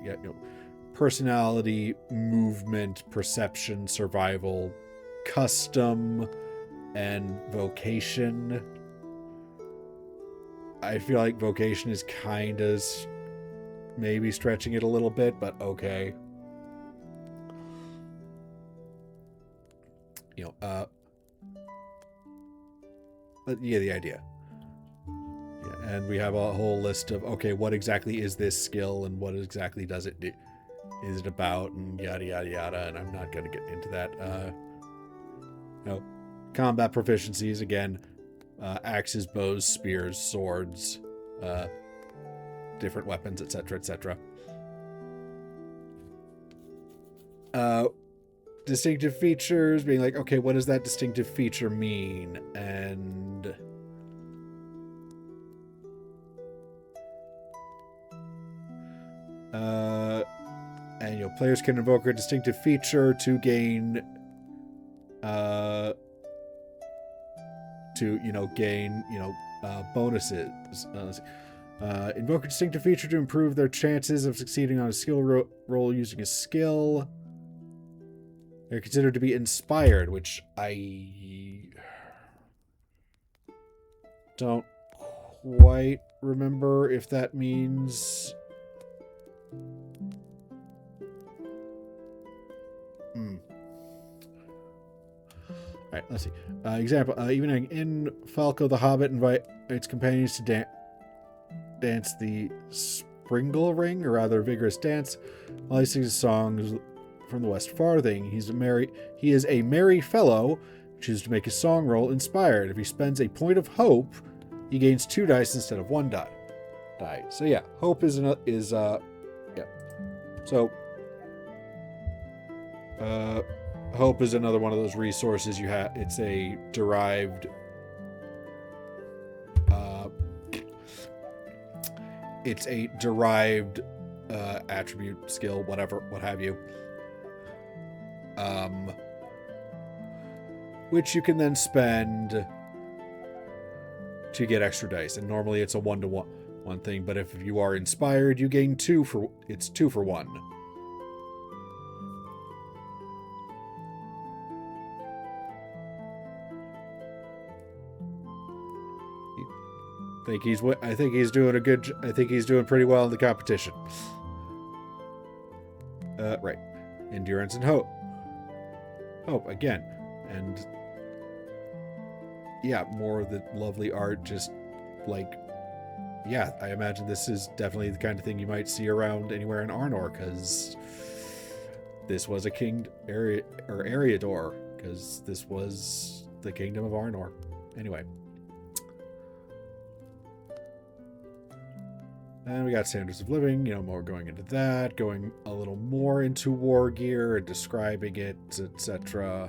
Personality, movement, perception, survival, custom, and vocation. I feel like vocation is kind of maybe stretching it a little bit, but okay. But yeah, the idea. Yeah, and we have a whole list of, okay, what exactly is this skill and what exactly does it do? Is it about, and yada yada yada, and I'm not going to get into that. Combat proficiencies, again, axes, bows, spears, swords, different weapons, etc., etc. Distinctive features, being like, okay, what does that distinctive feature mean? And players can invoke a distinctive feature to gain bonuses. Invoke a distinctive feature to improve their chances of succeeding on a skill roll using a skill. They're considered to be inspired, which I don't quite remember if that means... Alright, let's see. Example, even in Falco the Hobbit invites companions to dance the Springle Ring, or rather vigorous dance, while he sings songs from the West Farthing. He is a merry fellow, chooses to make his song roll inspired. If he spends a point of hope, he gains 2 dice instead of 1 die. die. So yeah, hope is yeah. So hope is another one of those resources you have. It's a derived attribute, skill, whatever, what have you. Which you can then spend to get extra dice, and normally it's a 1-to-1 thing, but if you are inspired, you gain 2 for 1. I think he's doing pretty well in the competition. Right. Endurance and hope. Hope again. And yeah, more of the lovely art, just like, yeah, I imagine this is definitely the kind of thing you might see around anywhere in Arnor, because this was a area door, because this was the kingdom of Arnor. Anyway. And we got standards of living, more going into that, going a little more into war gear and describing it, etc.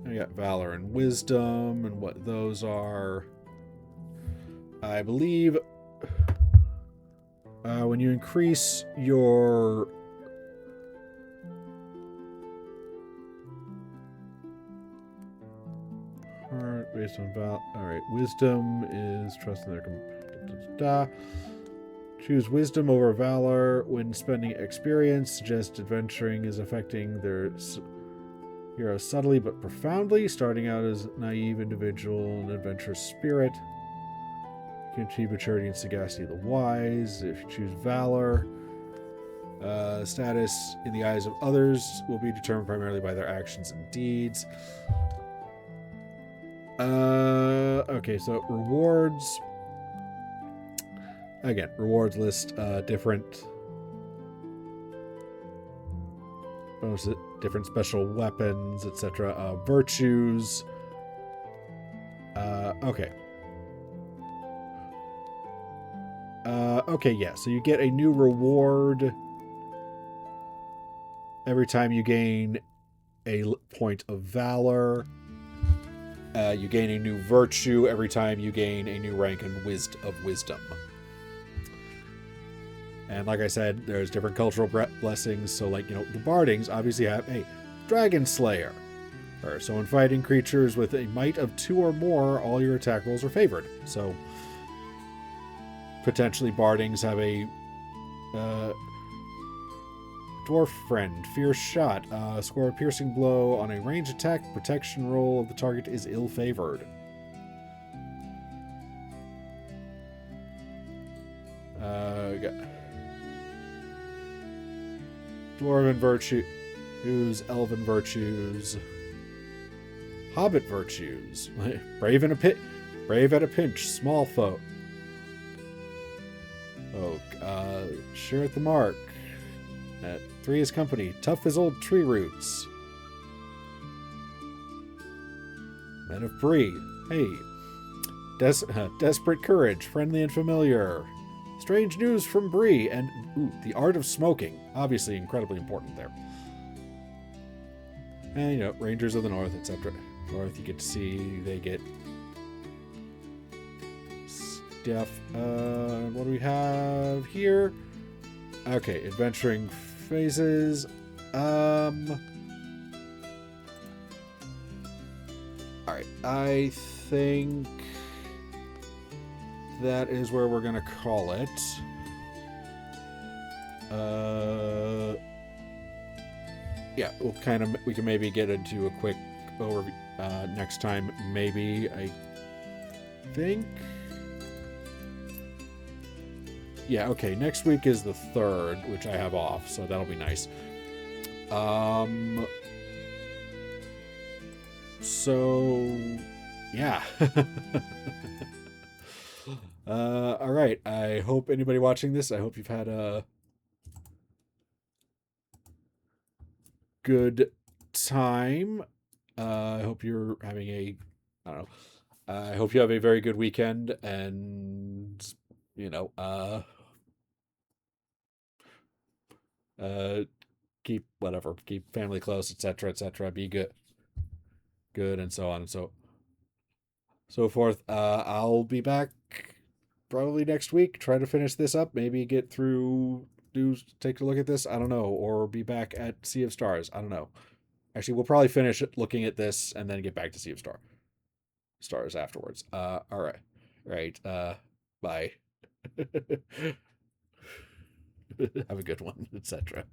We got valor and wisdom and what those are. I believe when you increase your based on alright, wisdom is trust in their choose wisdom over valor when spending experience. Suggest adventuring is affecting their hero subtly but profoundly, starting out as a naive individual and adventurous spirit. You can achieve maturity and sagacity of the wise. If you choose valor, status in the eyes of others will be determined primarily by their actions and deeds. Okay, so rewards. Again, rewards list different bonuses, different special weapons, etc. Virtues. Okay. Okay, yeah, so you get a new reward every time you gain a point of valor. You gain a new virtue every time you gain a new rank of wisdom. And like I said, there's different cultural blessings. So, like, the Bardings obviously have a Dragon Slayer. So when fighting creatures with a might of 2 or more, all your attack rolls are favored. So potentially Bardings have a Dwarf Friend, Fierce Shot. Score a piercing blow on a range attack. Protection roll of the target is ill-favored. Got Dwarven Virtues, Elven Virtues, Hobbit Virtues. Brave at a pinch, small foe. Sure at the mark. At 3 is company. Tough as old tree roots. Men of Bree. Hey. Desperate courage. Friendly and familiar. Strange news from Bree. And the art of smoking. Obviously incredibly important there. And, Rangers of the North, etc. North, you get to see they get stuff. What do we have here? Okay, adventuring phases. Alright, I think that is where we're gonna call it. Yeah, we can maybe get into a quick overview next time, maybe, I think. Yeah, okay, next week is the 3rd, which I have off, so that'll be nice. So, yeah. Alright, I hope anybody watching this, I hope you've had a good time. I hope you're having I don't know. I hope you have a very good weekend, and you know, uh, keep family close, etc., etc. Be good, and so on and so forth. I'll be back probably next week. Try to finish this up. Maybe get through. Take a look at this. I don't know, or be back at Sea of Stars. I don't know. Actually, we'll probably finish looking at this and then get back to Sea of Stars afterwards. All right, right. Bye. Have a good one, etc.